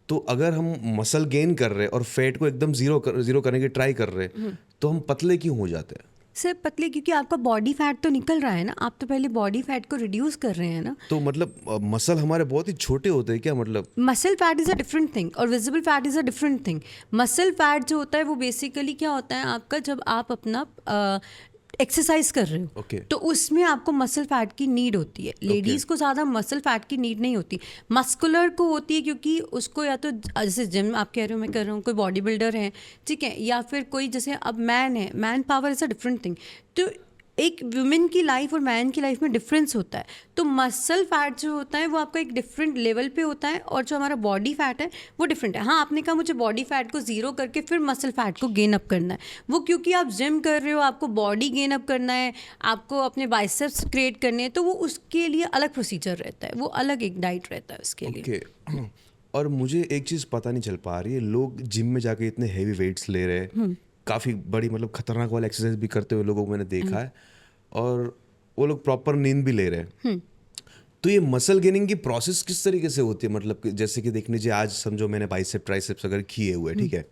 तो अगर हम मसल गेन कर रहे हैं और फैट को एकदम जीरो करने की ट्राई कर रहे हैं, तो हम पतले क्यों हो जाते हैं? सर पतले क्योंकि आपका बॉडी फैट तो निकल रहा है ना, आप तो पहले बॉडी फैट को रिड्यूस कर रहे हैं ना। तो मतलब मसल हमारे बहुत ही छोटे होते हैं क्या, मतलब? Muscle fat is a different thing और visible fat is a different thing. Muscle fat जो होता है वो बेसिकली क्या होता है आपका, जब आप अपना एक्सरसाइज कर रहे हो Okay. तो उसमें आपको मसल फैट की नीड होती है। लेडीज़ को ज़्यादा मसल फैट की नीड नहीं होती, मस्कुलर को होती है, क्योंकि उसको या तो जैसे जिम आप कह रहे हो, मैं कर रहा हूँ, कोई बॉडी बिल्डर है, ठीक है, या फिर कोई जैसे अब मैन है, man power is a different thing. तो एक वुमेन की लाइफ और मैन की लाइफ में डिफरेंस होता है। तो मसल फैट जो होता है वो आपका एक डिफरेंट लेवल पे होता है और जो हमारा बॉडी फैट है वो डिफरेंट है। हाँ, आपने कहा मुझे बॉडी फैट को ज़ीरो करके फिर मसल फैट को गेन अप करना है, वो क्योंकि आप जिम कर रहे हो, आपको बॉडी गेन अप करना है, आपको अपने बाइसेप्स क्रिएट करने हैं, तो वो उसके लिए अलग प्रोसीजर रहता है, वो अलग एक डाइट रहता है उसके लिए। ओके। और मुझे एक चीज़ पता नहीं चल पा रही है, लोग जिम में जाके इतने हैवी वेट्स ले रहे हैं, काफ़ी बड़ी मतलब खतरनाक वाला एक्सरसाइज भी करते हुए लोगों को मैंने देखा है, और वो लोग प्रॉपर नींद भी ले रहे हैं। तो ये मसल गेनिंग की प्रोसेस किस तरीके से होती है? मतलब कि जैसे कि देख लीजिए, आज समझो मैंने बाइसेप ट्राइसेप्स अगर किए हुए, ठीक है,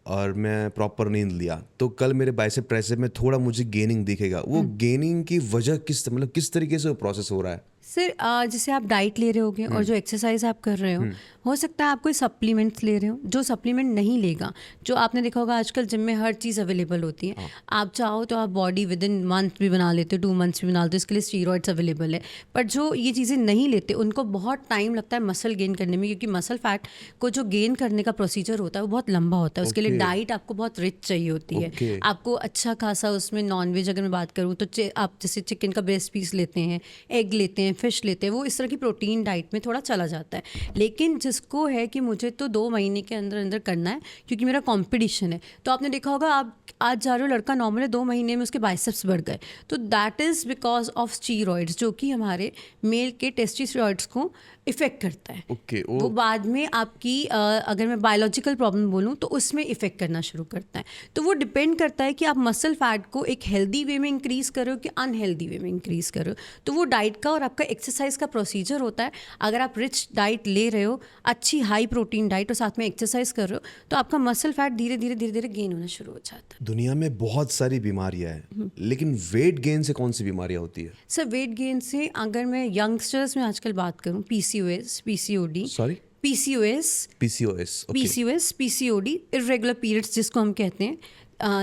और मैं प्रॉपर नींद लिया, तो कल मेरे बाइसेप ट्राइसेप में थोड़ा मुझे गेनिंग दिखेगा। वो गेनिंग की वजह किस तरीके से वो प्रोसेस हो रहा है? सर जैसे आप डाइट ले रहे होगे और जो एक्सरसाइज आप कर रहे हो सकता है आप कोई सप्लीमेंट्स ले रहे हो, जो सप्लीमेंट नहीं लेगा, जो आपने देखा होगा आजकल जिम में हर चीज़ अवेलेबल होती है, आप चाहो तो आप बॉडी विद इन मंथ भी बना लेते हो, 2 मंथ्स भी बना लेते हो, इसके लिए स्टीरॉइड्स अवेलेबल है। पर जो ये चीज़ें नहीं लेते उनको बहुत टाइम लगता है मसल गेन करने में, क्योंकि मसल फैट को जो गेन करने का प्रोसीजर होता है वो बहुत लंबा होता है। उसके लिए डाइट आपको बहुत रिच चाहिए होती है, आपको अच्छा खासा उसमें नॉनवेज अगर मैं बात करूँ तो आप जैसे चिकन का ब्रेस्ट पीस लेते हैं, एग लेते हैं, फिश लेते हैं, वो इस तरह की प्रोटीन डाइट में थोड़ा चला जाता है। लेकिन जिसको है कि मुझे तो 2 महीने के अंदर अंदर करना है क्योंकि मेरा कंपटीशन है, तो आपने देखा होगा आप आज जा रहे हो, लड़का नॉर्मल है, 2 महीने में उसके बाइसेप्स बढ़ गए, तो that is because of steroids, जो कि हमारे मेल के टेस्टोस्टेरॉइड्स को इफ़ेक्ट करता है। ओके। वो बाद में आपकी अगर मैं बायोलॉजिकल प्रॉब्लम बोलूँ तो उसमें इफ़ेक्ट करना शुरू करता है। तो वो डिपेंड करता है कि आप मसल फैट को एक हेल्दी वे में इंक्रीज़ करो कि अनहेल्दी वे में इंक्रीज़ करो। तो वो डाइट का और आपका एक्सरसाइज का प्रोसीजर होता है। अगर आप रिच डाइट ले रहे हो, अच्छी हाई प्रोटीन डाइट, और साथ में एक्सरसाइज कर रहे हो, तो आपका मसल फैट धीरे धीरे गेन होना शुरू हो जाता है। दुनिया में बहुत सारी बीमारियां हैं, लेकिन वेट गेन से कौन सी बीमारियां होती है? सर वेट गेन से अगर मैं यंगस्टर्स में आजकल बात करूँ, PCOS, PCOD, sorry, PCOS, PCOS। Okay. PCOS, PCOD, irregular periods जिसको हम कहते हैं,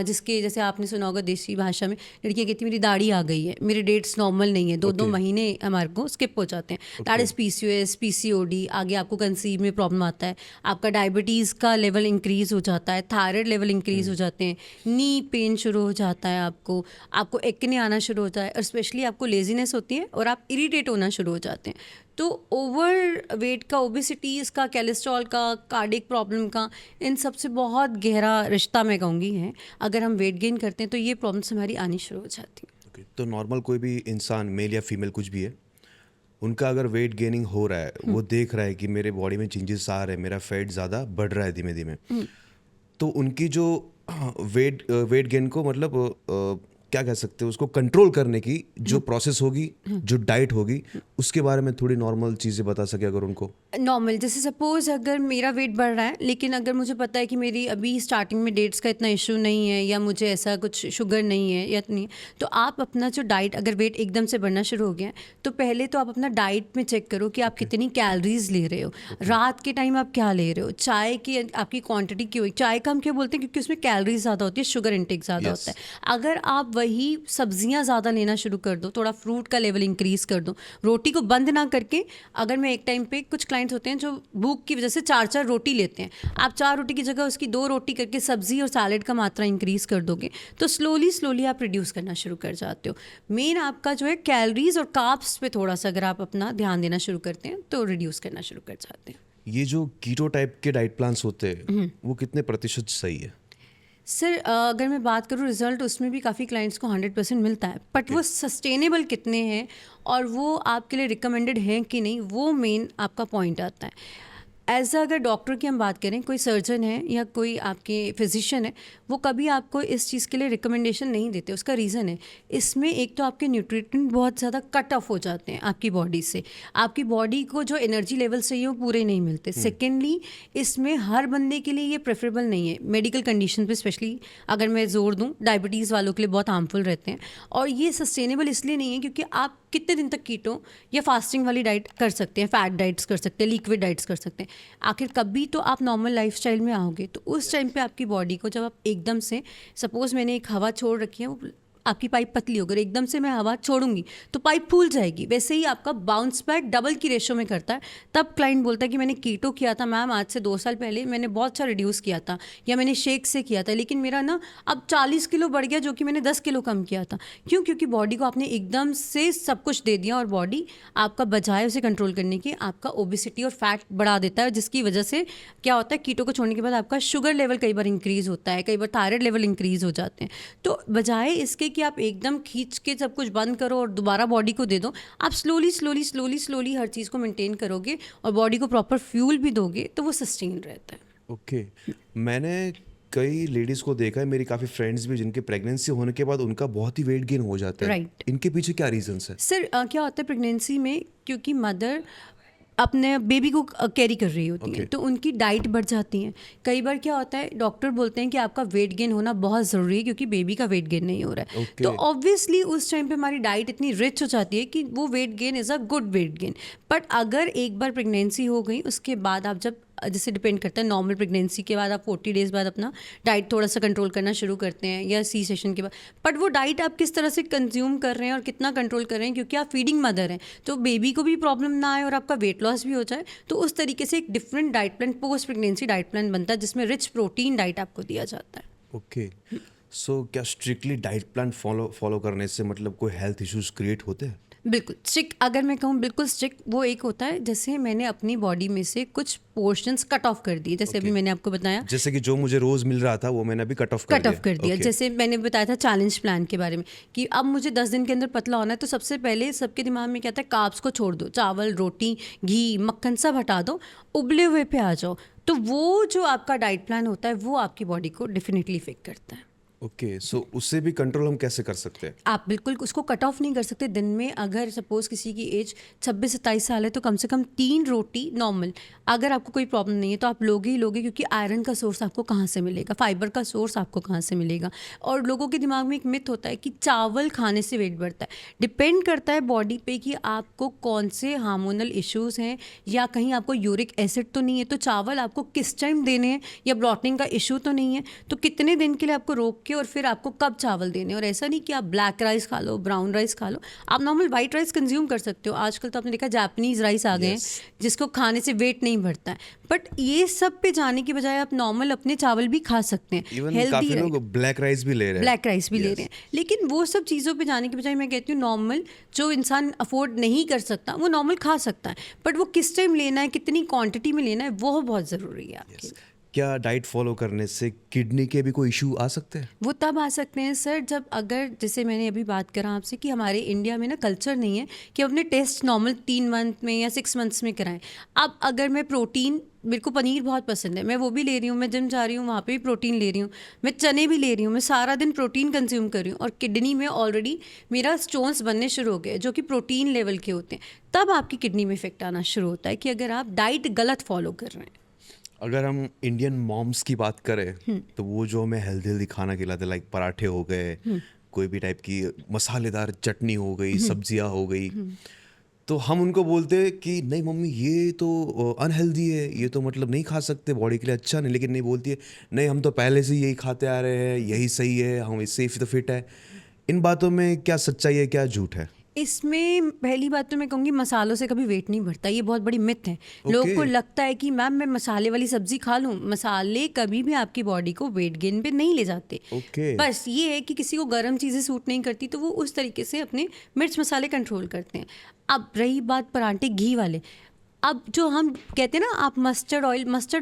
जिसके जैसे आपने सुना होगा देसी भाषा में, लड़कियां कहती हैं मेरी दाढ़ी आ गई है, मेरे डेट्स नॉर्मल नहीं है, 2-2 महीने हमारे को स्किप हो जाते हैं, दैट इज़ PCOS, PCOD। आगे आपको कंसीव में प्रॉब्लम आता है, आपका डायबिटीज़ का लेवल इंक्रीज़ हो जाता है, थायराइड लेवल इंक्रीज़ हो जाते हैं, नी पेन शुरू हो जाता है, आपको एक्ने आना शुरू होता है, और स्पेशली आपको लेजीनेस होती है और आप इरिटेट होना शुरू हो जाते हैं। तो ओवर वेट का, ओबेसिटीज़ का, कोलेस्ट्रॉल का, कार्डियक प्रॉब्लम का, इन सब से बहुत गहरा रिश्ता मैं कहूँगी है। अगर हम वेट गेन करते हैं तो ये प्रॉब्लम्स हमारी आनी शुरू हो जाती हैं। ओके। तो नॉर्मल कोई भी इंसान, मेल या फीमेल कुछ भी है, उनका अगर वेट गेनिंग हो रहा है, वो देख रहा है कि मेरे बॉडी में चेंजेस आ रहे हैं, मेरा फैट ज़्यादा बढ़ रहा है धीमे धीमे, तो उनकी जो वेट गेन को मतलब क्या कह सकते हैं, उसको कंट्रोल करने की जो प्रोसेस होगी, जो डाइट होगी, उसके बारे में थोड़ी नॉर्मल चीज़ें बता सके अगर उनको। नॉर्मल जैसे सपोज़ अगर मेरा वेट बढ़ रहा है, लेकिन अगर मुझे पता है कि मेरी अभी स्टार्टिंग में डेट्स का इतना इशू नहीं है, या मुझे ऐसा कुछ शुगर नहीं है या नहीं, तो आप अपना जो डाइट, अगर वेट एकदम से बढ़ना शुरू हो गया है, तो पहले तो आप अपना डाइट में चेक करो कि आप कितनी कैलोरीज ले रहे हो, रात के टाइम आप क्या ले रहे हो, चाय की आपकी क्वांटिटी क्यों है। चाय का हम क्यों बोलते हैं, क्योंकि उसमें कैलोरीज ज़्यादा होती है, शुगर इंटेक ज़्यादा होता है। अगर आप वही सब्जियां ज़्यादा लेना शुरू कर दो, थोड़ा फ्रूट का लेवल इंक्रीज़ कर दो, रोटी को बंद ना करके, अगर मैं एक टाइम पे, कुछ क्लाइंट्स होते हैं जो भूख की वजह से 4-4 रोटी लेते हैं, आप 4 रोटी की जगह उसकी 2 रोटी करके सब्जी और सैलेड का मात्रा इंक्रीज़ कर दोगे, तो स्लोली आप रिड्यूस करना शुरू कर जाते हो। मेन आपका जो है कैलोरीज और कार्ब्स पे थोड़ा सा अगर आप अपना ध्यान देना शुरू करते हैं तो रिड्यूस करना शुरू कर जाते हैं। ये जो कीटो टाइप के डाइट प्लान्स होते हैं, वो कितने प्रतिशत सही है? सर अगर मैं बात करूँ रिजल्ट, उसमें भी काफ़ी क्लाइंट्स को 100% मिलता है, बट वो सस्टेनेबल कितने हैं और वो आपके लिए रिकमेंडेड हैं कि नहीं, वो मेन आपका पॉइंट आता है। एज अगर डॉक्टर की हम बात करें, कोई सर्जन है या कोई आपके फिजिशियन है, वो कभी आपको इस चीज़ के लिए रिकमेंडेशन नहीं देते। उसका रीज़न है, इसमें एक तो आपके न्यूट्रिएंट बहुत ज़्यादा कट ऑफ हो जाते हैं आपकी बॉडी से, आपकी बॉडी को जो एनर्जी लेवल चाहिए वो पूरे नहीं मिलते। सेकेंडली, इसमें हर बंदे के लिए ये प्रेफरेबल नहीं है। मेडिकल कंडीशन पे स्पेशली अगर मैं जोर दूँ, डायबिटीज़ वालों के लिए बहुत हार्मफुल रहते हैं। और ये सस्टेनेबल इसलिए नहीं है क्योंकि आप कितने दिन तक कीटो या फास्टिंग वाली डाइट कर सकते हैं, फैट डाइट्स कर सकते हैं, लिक्विड डाइट्स कर सकते हैं। आखिर कभी तो आप नॉर्मल लाइफस्टाइल में आओगे, तो उस टाइम पे आपकी बॉडी को जब आप एकदम से, सपोज मैंने एक हवा छोड़ रखी है, वो आपकी पाइप पतली हो गई, एकदम से मैं हवा छोड़ूंगी तो पाइप फूल जाएगी। वैसे ही आपका बाउंस बैक डबल की रेशो में करता है। तब क्लाइंट बोलता है कि मैंने कीटो किया था मैम, आज से 2 साल पहले मैंने बहुत अच्छा रिड्यूस किया था, या मैंने शेक से किया था, लेकिन मेरा ना अब 40 किलो बढ़ गया जो कि मैंने 10 किलो कम किया था। क्यों? क्योंकि बॉडी को आपने एकदम से सब कुछ दे दिया और बॉडी आपका बजाय उसे कंट्रोल करने की आपका ओबेसिटी और फैट बढ़ा देता है, जिसकी वजह से क्या होता है, कीटो को छोड़ने के बाद आपका शुगर लेवल कई बार इंक्रीज़ होता है, कई बार थायराइड लेवल इंक्रीज़ हो जाते हैं। तो बजाय इसके कि आप एकदम खींच के सब कुछ बंद करो और दोबारा बॉडी को दे दो, आप स्लोली हर चीज़ को मेंटेन करोगे और बॉडी को प्रॉपर फ्यूल भी दोगे तो वो सस्टेन रहता है। ओके, मैंने कई लेडीज़ को देखा है, मेरी काफ़ी फ्रेंड्स भी, जिनके प्रेगनेंसी होने के बाद उनका बहुत ही वेट गेन हो जाता है। Right. इनके पीछे क्या रीजंस है? सर क्या होता है प्रेगनेंसी में, क्योंकि मदर अपने बेबी को कैरी कर रही होती हैं, Okay. तो उनकी डाइट बढ़ जाती है। कई बार क्या होता है, डॉक्टर बोलते हैं कि आपका वेट गेन होना बहुत ज़रूरी है क्योंकि बेबी का वेट गेन नहीं हो रहा है। Okay. तो ऑब्वियसली उस टाइम पे हमारी डाइट इतनी रिच हो जाती है कि वो weight gain is a good weight gain. But अगर एक बार प्रेगनेंसी हो गई, उसके बाद आप जब, जैसे डिपेंड करता है, नॉर्मल प्रेगनेंसी के बाद आप 40 डेज़ बाद अपना डाइट थोड़ा सा कंट्रोल करना शुरू करते हैं, या सी सेशन के बाद। बट वो डाइट आप किस तरह से कंज्यूम कर रहे हैं और कितना कंट्रोल कर रहे हैं, क्योंकि आप फीडिंग मदर हैं, तो बेबी को भी प्रॉब्लम ना आए और आपका वेट लॉस भी हो जाए, तो उस तरीके से एक different diet plan, post pregnancy diet plan बनता है जिसमें रिच प्रोटीन डाइट आपको दिया जाता है। ओके, सो क्या स्ट्रिक्टली डाइट प्लान फॉलो करने से मतलब कोई हेल्थ इश्यूज क्रिएट होते हैं? बिल्कुल स्ट्रिक्ट, अगर मैं कहूँ बिल्कुल स्ट्रिक्ट, वो एक होता है जैसे मैंने अपनी बॉडी में से कुछ पोर्शंस कट ऑफ कर दिए, जैसे अभी मैंने आपको बताया, जैसे कि जो मुझे रोज मिल रहा था वो मैंने अभी कट ऑफ कर दिया। Okay. जैसे मैंने बताया था चैलेंज प्लान के बारे में कि अब मुझे 10 दिन के अंदर पतला होना है, तो सबसे पहले सबके दिमाग में क्या आता है, कार्ब्स को छोड़ दो, चावल, रोटी, घी, मक्खन सब हटा दो, उबले हुए पे आ जाओ। तो वो जो आपका डाइट प्लान होता है वो आपकी बॉडी को डेफिनेटली इफेक्ट करता है। ओके, सो उससे भी कंट्रोल हम कैसे कर सकते हैं? आप बिल्कुल उसको कट ऑफ नहीं कर सकते। दिन में अगर सपोज किसी की एज 26-27 साल है तो कम से कम 3 रोटी नॉर्मल, अगर आपको कोई प्रॉब्लम नहीं है तो आप लोगे ही लोगे, क्योंकि आयरन का सोर्स आपको कहाँ से मिलेगा, फाइबर का सोर्स आपको कहाँ से मिलेगा। और लोगों के दिमाग में एक मिथ होता है कि चावल खाने से वेट बढ़ता है। डिपेंड करता है बॉडी पे कि आपको कौन से हार्मोनल इश्यूज़ हैं, या कहीं आपको यूरिक एसिड तो नहीं है, तो चावल आपको किस टाइम देने हैं, या ब्लॉटिंग का इशू तो नहीं है, तो कितने दिन के लिए आपको रोक और फिर आपको कब चावल देने। और ऐसा नहीं कि आप ब्लैक राइस खा लो, ब्राउन राइस खा लो, आप नॉर्मल वाइट राइस कंज्यूम कर सकते हो। आजकल तो आपने देखा जापानीज राइस आ गए हैं जिसको खाने से वेट नहीं बढ़ता है। बट ये सब पे जाने की बजाय आप नॉर्मल अपने चावल भी खा सकते हैं, इवन काफी लोग ब्लैक राइस भी ले रहे हैं। ब्लैक राइस भी ले रहे हैं, लेकिन वो सब चीज़ों पे जाने की बजाय मैं कहती हूँ नॉर्मल, जो इंसान अफोर्ड नहीं कर सकता वो नॉर्मल खा सकता है, बट वो किस टाइम लेना है, कितनी क्वांटिटी में लेना है, वो बहुत ज़रूरी है आपके। क्या डाइट फॉलो करने से किडनी के भी कोई इशू आ सकते हैं? वो तब आ सकते हैं सर जब, अगर जैसे मैंने अभी बात करा आपसे कि हमारे इंडिया में ना कल्चर नहीं है कि अपने टेस्ट नॉर्मल 3 मंथ में या 6 मंथ्स में कराएं। अब अगर मैं प्रोटीन, मेरे को पनीर बहुत पसंद है, मैं वो भी ले रही हूँ, मैं जिम जा रही हूँ वहाँ पे भी प्रोटीन ले रही हूँ, मैं चने भी ले रही हूँ, मैं सारा दिन प्रोटीन कंज्यूम कर रही हूँ, और किडनी में ऑलरेडी मेरा स्टोन्स बनने शुरू हो गए जो कि प्रोटीन लेवल के होते हैं, तब आपकी किडनी में इफेक्ट आना शुरू होता है कि अगर आप डाइट गलत फॉलो कर रहे हैं। अगर हम इंडियन मॉम्स की बात करें तो वो जो हमें हेल्दी खाना खिलाते, लाइक पराठे हो गए, कोई भी टाइप की मसालेदार चटनी हो गई, सब्जियां हो गई, तो हम उनको बोलते हैं कि नहीं मम्मी ये तो अनहेल्दी है, ये तो मतलब नहीं खा सकते, बॉडी के लिए अच्छा नहीं। लेकिन नहीं, बोलती है नहीं हम तो पहले से यही खाते आ रहे हैं, यही सही है, हम इससे तो फिट है। इन बातों में क्या सच्चाई है, क्या झूठ है? इसमें पहली बात तो मैं कहूँगी मसालों से कभी वेट नहीं बढ़ता, ये बहुत बड़ी मिथ है। लोगों को लगता है कि मैम मैं मसाले वाली सब्जी खा लूँ, मसाले कभी भी आपकी बॉडी को वेट गेन पे नहीं ले जाते। बस ये है कि किसी को गर्म चीज़ें सूट नहीं करती तो वो उस तरीके से अपने मिर्च मसाले कंट्रोल करते हैं। अब रही बात पराठे घी वाले, अब जो हम कहते हैं ना, आप मस्टर्ड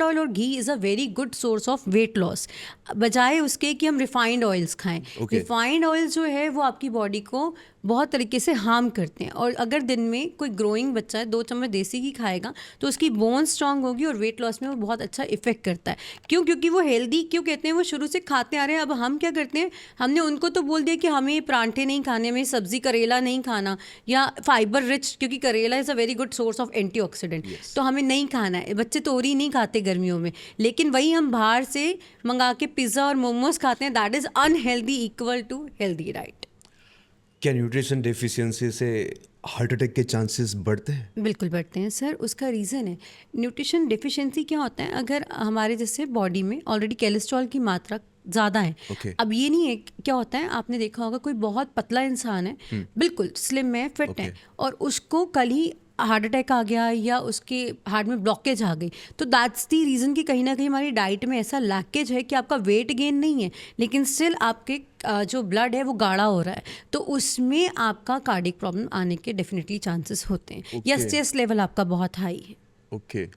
ऑयल और ghee is a very good source of weight loss, बजाय उसके कि हम रिफाइंड ऑयल्स खाएं। रिफाइंड ऑयल जो है वो आपकी बॉडी को बहुत तरीके से हार्म करते हैं। और अगर दिन में कोई ग्रोइंग बच्चा है 2 चम्मच देसी घी खाएगा तो उसकी बोन स्ट्रांग होगी और वेट लॉस में वो बहुत अच्छा इफेक्ट करता है। क्यों? क्योंकि वो हेल्दी क्यों कहते हैं, वो शुरू से खाते आ रहे हैं। अब हम क्या करते हैं, हमने उनको तो बोल दिया कि हमें परांठे नहीं खाने, हमें सब्जी करेला नहीं खाना, या फाइबर रिच, क्योंकि करेला is a very good source of antioxidant, तो हमें नहीं खाना है। बच्चे तोरी नहीं खाते गर्मियों में, लेकिन वही हम बाहर से मंगा के पिज़्ज़ा और मोमोज खाते हैं। That is unhealthy equal to healthy diet. क्या न्यूट्रिशन डेफिशिएंसी से हार्ट अटैक के चांसेस बढ़ते हैं? बिल्कुल बढ़ते हैं सर। उसका रीज़न है न्यूट्रिशन डेफिशिएंसी। क्या होता है, अगर हमारे जैसे बॉडी में ऑलरेडी कोलेस्ट्रॉल की मात्रा ज़्यादा है। Okay. अब ये नहीं है, क्या होता है आपने देखा होगा, कोई बहुत पतला इंसान है, बिल्कुल स्लिम है, फिट है, और उसको कल ही हार्ट अटैक आ गया या उसके हार्ट में ब्लॉकेज आ गई, तो दैट्स दी रीज़न कि कहीं ना कहीं हमारी डाइट में ऐसा लैकेज है कि आपका वेट गेन नहीं है, लेकिन स्टिल आपके जो ब्लड है वो गाढ़ा हो रहा है, तो उसमें आपका कार्डियक प्रॉब्लम आने के डेफिनेटली चांसेस होते हैं। या Okay. स्ट्रेस लेवल आपका बहुत हाई है। ओके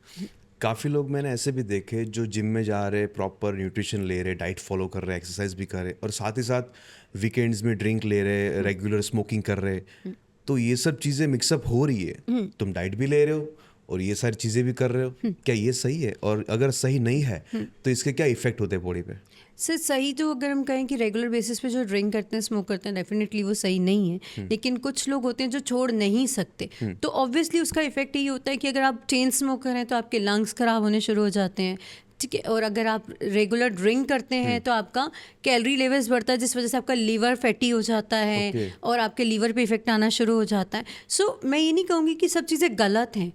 काफ़ी लोग मैंने ऐसे भी देखे जो जिम में जा रहे, प्रॉपर न्यूट्रिशन ले रहे, डाइट फॉलो कर रहे, एक्सरसाइज भी कर रहे, और साथ ही साथ वीकेंड्स में ड्रिंक ले रहे, रेगुलर स्मोकिंग कर रहे। तो ये सब चीज़ें मिक्सअप हो रही है, तुम डाइट भी ले रहे हो और ये सारी चीज़ें भी कर रहे हो, क्या ये सही है? और अगर सही नहीं है तो इसके क्या इफेक्ट होते हैं बॉडी पे? सर सही तो अगर हम कहें कि रेगुलर बेसिस पे जो ड्रिंक करते हैं, स्मोक करते हैं, डेफिनेटली वो सही नहीं है। लेकिन कुछ लोग होते हैं जो छोड़ नहीं सकते, तो ऑब्वियसली उसका इफेक्ट ये होता है कि अगर आप चेन स्मोकर हैं तो आपके लंग्स खराब होने शुरू हो जाते हैं, ठीक है। और अगर आप रेगुलर ड्रिंक करते हैं तो आपका कैलोरी लेवल्स बढ़ता है, जिस वजह से आपका लीवर फैटी हो जाता है। Okay. और आपके लीवर पे इफेक्ट आना शुरू हो जाता है। सो मैं ये नहीं कहूँगी कि सब चीज़ें गलत हैं।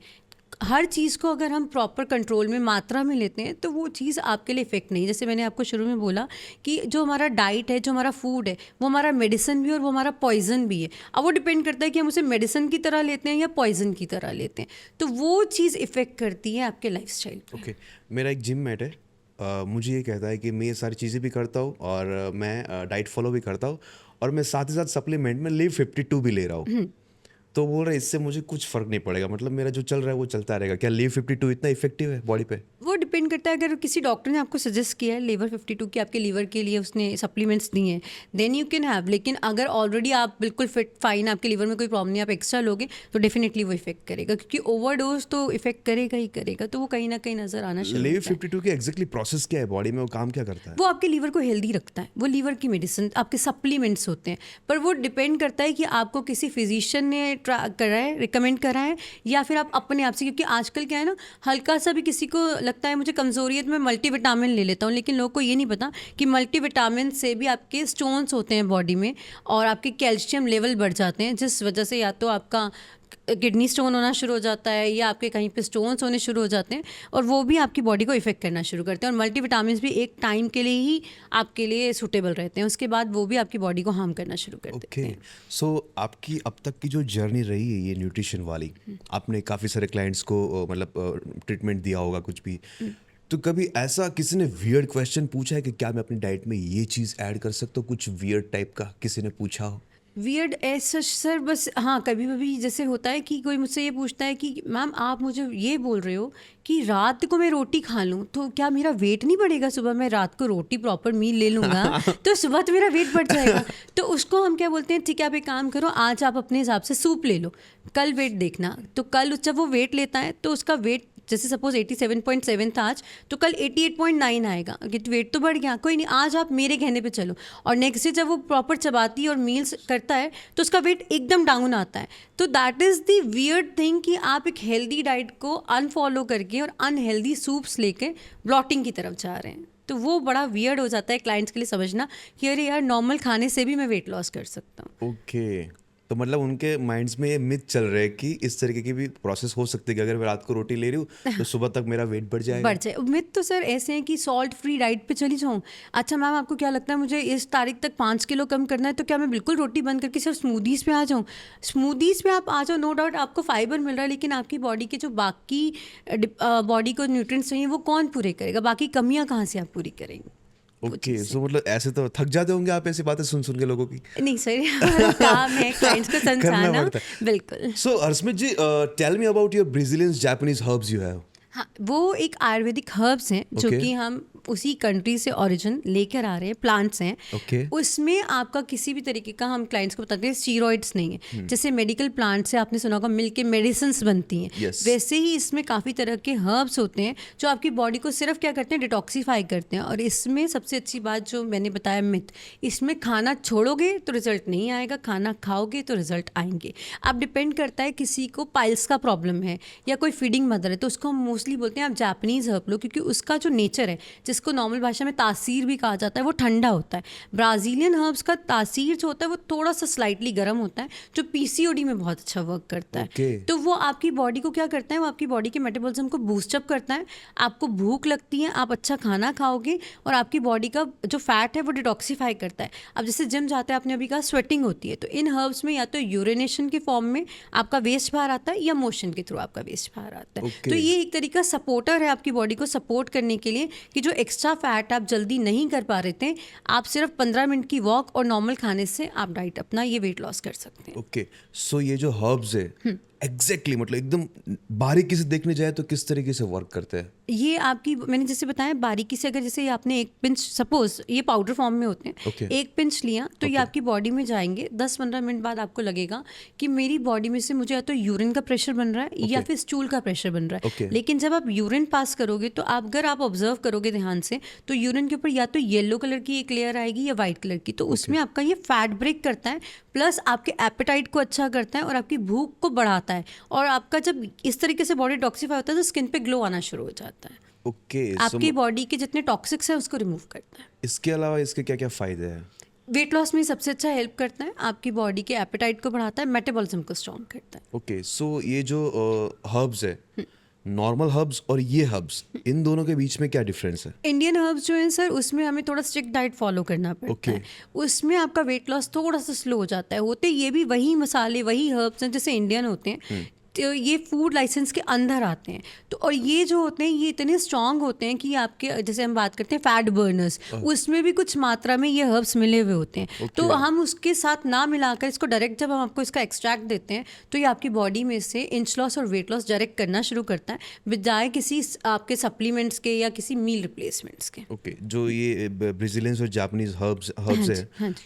हर चीज़ को अगर हम प्रॉपर कंट्रोल में, मात्रा में लेते हैं, तो वो चीज़ आपके लिए इफेक्ट नहीं। जैसे मैंने आपको शुरू में बोला कि जो हमारा डाइट है, जो हमारा फूड है, वो हमारा मेडिसिन भी है और वो हमारा पॉइजन भी है। अब वो डिपेंड करता है कि हम उसे मेडिसिन की तरह लेते हैं या पॉइजन की तरह लेते हैं, तो वो चीज़ इफेक्ट करती है आपके लाइफस्टाइल पे। ओके मेरा एक जिम मेट है, मुझे ये कहता है कि मैं ये सारी चीज़ें भी करता हूँ और मैं डाइट फॉलो भी करता हूँ और मैं साथ ही साथ सप्लीमेंट में लिव 52 भी ले रहा हूँ। तो बोल रहे इससे मुझे कुछ फ़र्क नहीं पड़ेगा, मतलब मेरा जो चल रहा है वो चलता रहेगा। क्या लिव 52 इतना इफेक्टिव है बॉडी पे? वो डिपेंड करता है। अगर किसी डॉक्टर ने आपको सजेस्ट किया है लीवर 52 की, आपके लीवर के लिए उसने सप्लीमेंट्स दिए हैं, देन यू कैन हैव। लेकिन अगर ऑलरेडी आप बिल्कुल फिट फाइन, आपके लीवर में कोई प्रॉब्लम नहीं, आप एक्स्ट्रा लोगे, तो डेफिनेटली वो इफेक्ट करेगा, क्योंकि ओवरडोज तो इफेक्ट करेगा ही करेगा। तो वो कहीं ना कहीं नजर आना शुरू लिव होता है। 52 की एग्जैक्टली प्रोसेस क्या है बॉडी में, वो काम क्या करता है? वो आपके लीवर को हेल्दी रखता है। वो लीवर की मेडिसिन, आपके सप्लीमेंट्स होते हैं, पर वो डिपेंड करता है कि आपको किसी फिजिशियन ने करा है, रिकमेंड करा है, या फिर आप अपने आप से। क्योंकि आजकल क्या है ना, हल्का सा भी किसी को लगता है मुझे कमजोरी है तो मैं मल्टीविटामिन ले लेता हूँ, लेकिन लोगों को ये नहीं पता कि मल्टीविटामिन से भी आपके स्टोन्स होते हैं बॉडी में और आपके कैल्शियम लेवल बढ़ जाते हैं, जिस वजह से या तो आपका किडनी स्टोन होना शुरू हो जाता है या आपके कहीं पे स्टोन्स होने शुरू हो जाते हैं, और वो भी आपकी बॉडी को इफेक्ट करना शुरू करते हैं। और मल्टीविटामिन भी एक टाइम के लिए ही आपके लिए सूटेबल रहते हैं, उसके बाद वो भी आपकी बॉडी को हार्म करना शुरू कर देते ओके हैं। सो आपकी अब तक की जो जर्नी रही है ये न्यूट्रिशन वाली, आपने काफ़ी सारे क्लाइंट्स को मतलब ट्रीटमेंट दिया होगा कुछ भी, तो कभी ऐसा किसी ने वियर्ड क्वेश्चन पूछा है कि क्या मैं अपनी डाइट में ये चीज़ ऐड कर सकता हूँ? कुछ वियर्ड टाइप का किसी ने पूछा हो? वियर्ड ऐसा सर, बस हाँ कभी कभी जैसे होता है कि कोई मुझसे ये पूछता है कि मैम आप मुझे ये बोल रहे हो कि रात को मैं रोटी खा लूँ तो क्या मेरा वेट नहीं बढ़ेगा? सुबह मैं रात को रोटी प्रॉपर मील ले लूँगा तो सुबह तो मेरा वेट बढ़ जाएगा। तो उसको हम क्या बोलते हैं, ठीक है आप एक काम करो, आज आप अपने हिसाब से सूप ले लो, कल वेट देखना। तो कल जब वो वेट लेता है तो उसका वेट जैसे सपोज 87.7 था आज, तो कल 88.9 आएगा, क्योंकि वेट तो बढ़ गया। कोई नहीं, आज आप मेरे कहने पे चलो, और नेक्स्ट डे जब वो प्रॉपर चबाती और मील्स करता है तो उसका वेट एकदम डाउन आता है। तो that is the weird thing कि आप एक हेल्दी डाइट को अनफॉलो करके और अनहेल्दी सूप्स लेके ब्लॉटिंग की तरफ जा रहे हैं। तो वो बड़ा वियर्ड हो जाता है क्लाइंट्स के लिए समझना कि अरे यार नॉर्मल खाने से भी मैं वेट लॉस कर सकता हूँ। ओके तो मतलब उनके माइंड्स में ये मिथ चल रहा है कि इस तरीके की भी प्रोसेस हो सकती है कि अगर मैं रात को रोटी ले रही हूँ तो सुबह तक मेरा वेट बढ़ जाएगा। बढ़ जाए। मिथ तो सर ऐसे हैं कि सॉल्ट फ्री डाइट पे चली जाऊँ। अच्छा मैम आपको क्या लगता है मुझे इस तारीख तक 5 किलो कम करना है, तो क्या मैं बिल्कुल रोटी बंद करके सिर्फ स्मूदीज़ पे आ जाऊँ? स्मूदीज़ पे आप आ जाओ, नो डाउट आपको फाइबर मिल रहा है, लेकिन आपकी बॉडी के जो बाकी बॉडी को न्यूट्रिएंट्स चाहिए वो कौन पूरे करेगा? बाकी कमियाँ कहाँ से आप पूरी करेंगे? ओके सो मतलब ऐसे तो थक जाते होंगे आप ऐसी बातें सुन सुन के लोगों की? नहीं सर, हमारा काम है क्लाइंट्स को करना समझाना। पड़ता बिल्कुल। So Harshmeet ji tell me about your Brazilian Japanese herbs you have. हाँ, वो एक आयुर्वेदिक हर्ब्स हैं जो Okay. कि हम उसी कंट्री से ओरिजिन लेकर आ रहे हैं, प्लांट्स हैं, Okay. उसमें आपका किसी भी तरीके का, हम क्लाइंट्स को बताते हैं, स्टीरॉइड्स नहीं है। जैसे मेडिकल प्लांट से आपने सुना होगा मिल के मेडिसिन्स बनती हैं, Yes. वैसे ही इसमें काफ़ी तरह के हर्ब्स होते हैं जो आपकी बॉडी को सिर्फ क्या करते हैं, डिटॉक्सीफाई करते हैं। और इसमें सबसे अच्छी बात जो मैंने बताया, मिथ, इसमें खाना छोड़ोगे तो रिजल्ट नहीं आएगा, खाना खाओगे तो रिजल्ट आएंगे। अब डिपेंड करता है, किसी को पाइल्स का प्रॉब्लम है या कोई फीडिंग मदर है, तो उसको हम मोस्टली बोलते हैं आप जापानीज़ हर्ब लो, क्योंकि उसका जो नेचर है, जिसको नॉर्मल भाषा में तासीर भी कहा जाता है, वो ठंडा होता है। ब्राज़ीलियन हर्ब्स का तासीर जो होता है वो थोड़ा सा स्लाइटली गर्म होता है, जो पीसीओडी में बहुत अच्छा वर्क करता है। Okay. तो वो आपकी बॉडी को क्या करता है, वो आपकी बॉडी के मेटाबॉलिज्म को बूस्टअप करता है, आपको भूख लगती है, आप अच्छा खाना खाओगे, और आपकी बॉडी का जो फैट है वो डिटॉक्सीफाई करता है। अब जैसे जिम जाते हैं, आपने अभी कहा स्वेटिंग होती है, तो इन हर्ब्स में या तो यूरिनेशन के फॉर्म में आपका वेस्ट बाहर आता है, या मोशन के थ्रू आपका वेस्ट बाहर आता है। Okay. तो ये एक तरीका सपोर्टर है आपकी बॉडी को सपोर्ट करने के लिए, कि जो एक्स्ट्रा फैट आप जल्दी नहीं कर पा रहे थे, आप सिर्फ 15 मिनट की वॉक और नॉर्मल खाने से आप डाइट अपना ये वेट लॉस कर सकते हैं। ओके, सो ये जो हर्ब्स है एग्जैक्टली मतलब एकदम बारीकी से देखने जाए तो किस तरीके से वर्क करते हैं? ये आपकी, मैंने जैसे बताया, बारीकी से, अगर जैसे आपने एक पिंच, सपोज ये पाउडर फॉर्म में होते हैं, Okay. एक पिंच लिया तो ये आपकी बॉडी में जाएंगे, 10-15 मिनट बाद आपको लगेगा कि मेरी बॉडी में से मुझे या तो यूरिन का प्रेशर बन रहा है या फिर स्टूल का प्रेशर बन रहा है। Okay. लेकिन जब आप यूरिन पास करोगे तो अगर आप ऑब्जर्व करोगे ध्यान से, तो यूरिन के ऊपर या तो येलो कलर की एक लेयर आएगी या वाइट कलर की, तो उसमें आपका ये फैट ब्रेक करता है, प्लस आपके एपेटाइट को अच्छा करता है और आपकी भूख को बढ़ाता है। और आपका जब इस तरीके से बॉडी टॉक्सीफाई होता है तो स्किन पे ग्लो आना शुरू हो जाता है, ओके, आपकी बॉडी के जितने टॉक्सिक्स हैं उसको रिमूव करता है। इसके अलावा इसके क्या क्या फायदे हैं? वेट लॉस में सबसे अच्छा हेल्प करता है, आपकी बॉडी के एपेटाइट को बढ़ाता है, मेटाबॉलिज्म को स्ट्रॉन्ग करता है। ओके, सो ये जो हर्ब्स है, नॉर्मल हर्ब्स और ये हर्ब्स, इन दोनों के बीच में क्या डिफरेंस है? इंडियन हर्ब्स जो है सर, उसमें हमें थोड़ा स्ट्रिक्ट डाइट फॉलो करना पड़ता Okay. है, उसमें आपका वेट लॉस थोड़ा सा स्लो हो जाता है। होते ये भी वही मसाले, वही हर्ब्स हैं जैसे इंडियन होते हैं, तो ये फूड लाइसेंस के अंदर आते हैं। तो और ये जो होते हैं ये इतने स्ट्रांग होते हैं कि आपके, जैसे हम बात करते हैं फैट बर्नर्स, उसमें भी कुछ मात्रा में ये हर्ब्स मिले हुए होते हैं। तो हम उसके साथ ना मिलाकर इसको डायरेक्ट, जब हम आपको इसका एक्सट्रैक्ट देते हैं, तो ये आपकी बॉडी में से इंच लॉस और वेट लॉस डायरेक्ट करना शुरू करता है, बजाय किसी आपके सप्लीमेंट्स के या किसी मील रिप्लेसमेंट्स के। ओके, जो ये ब्राजीलियंस और जापानीज हर्ब्स है, हाँ जी।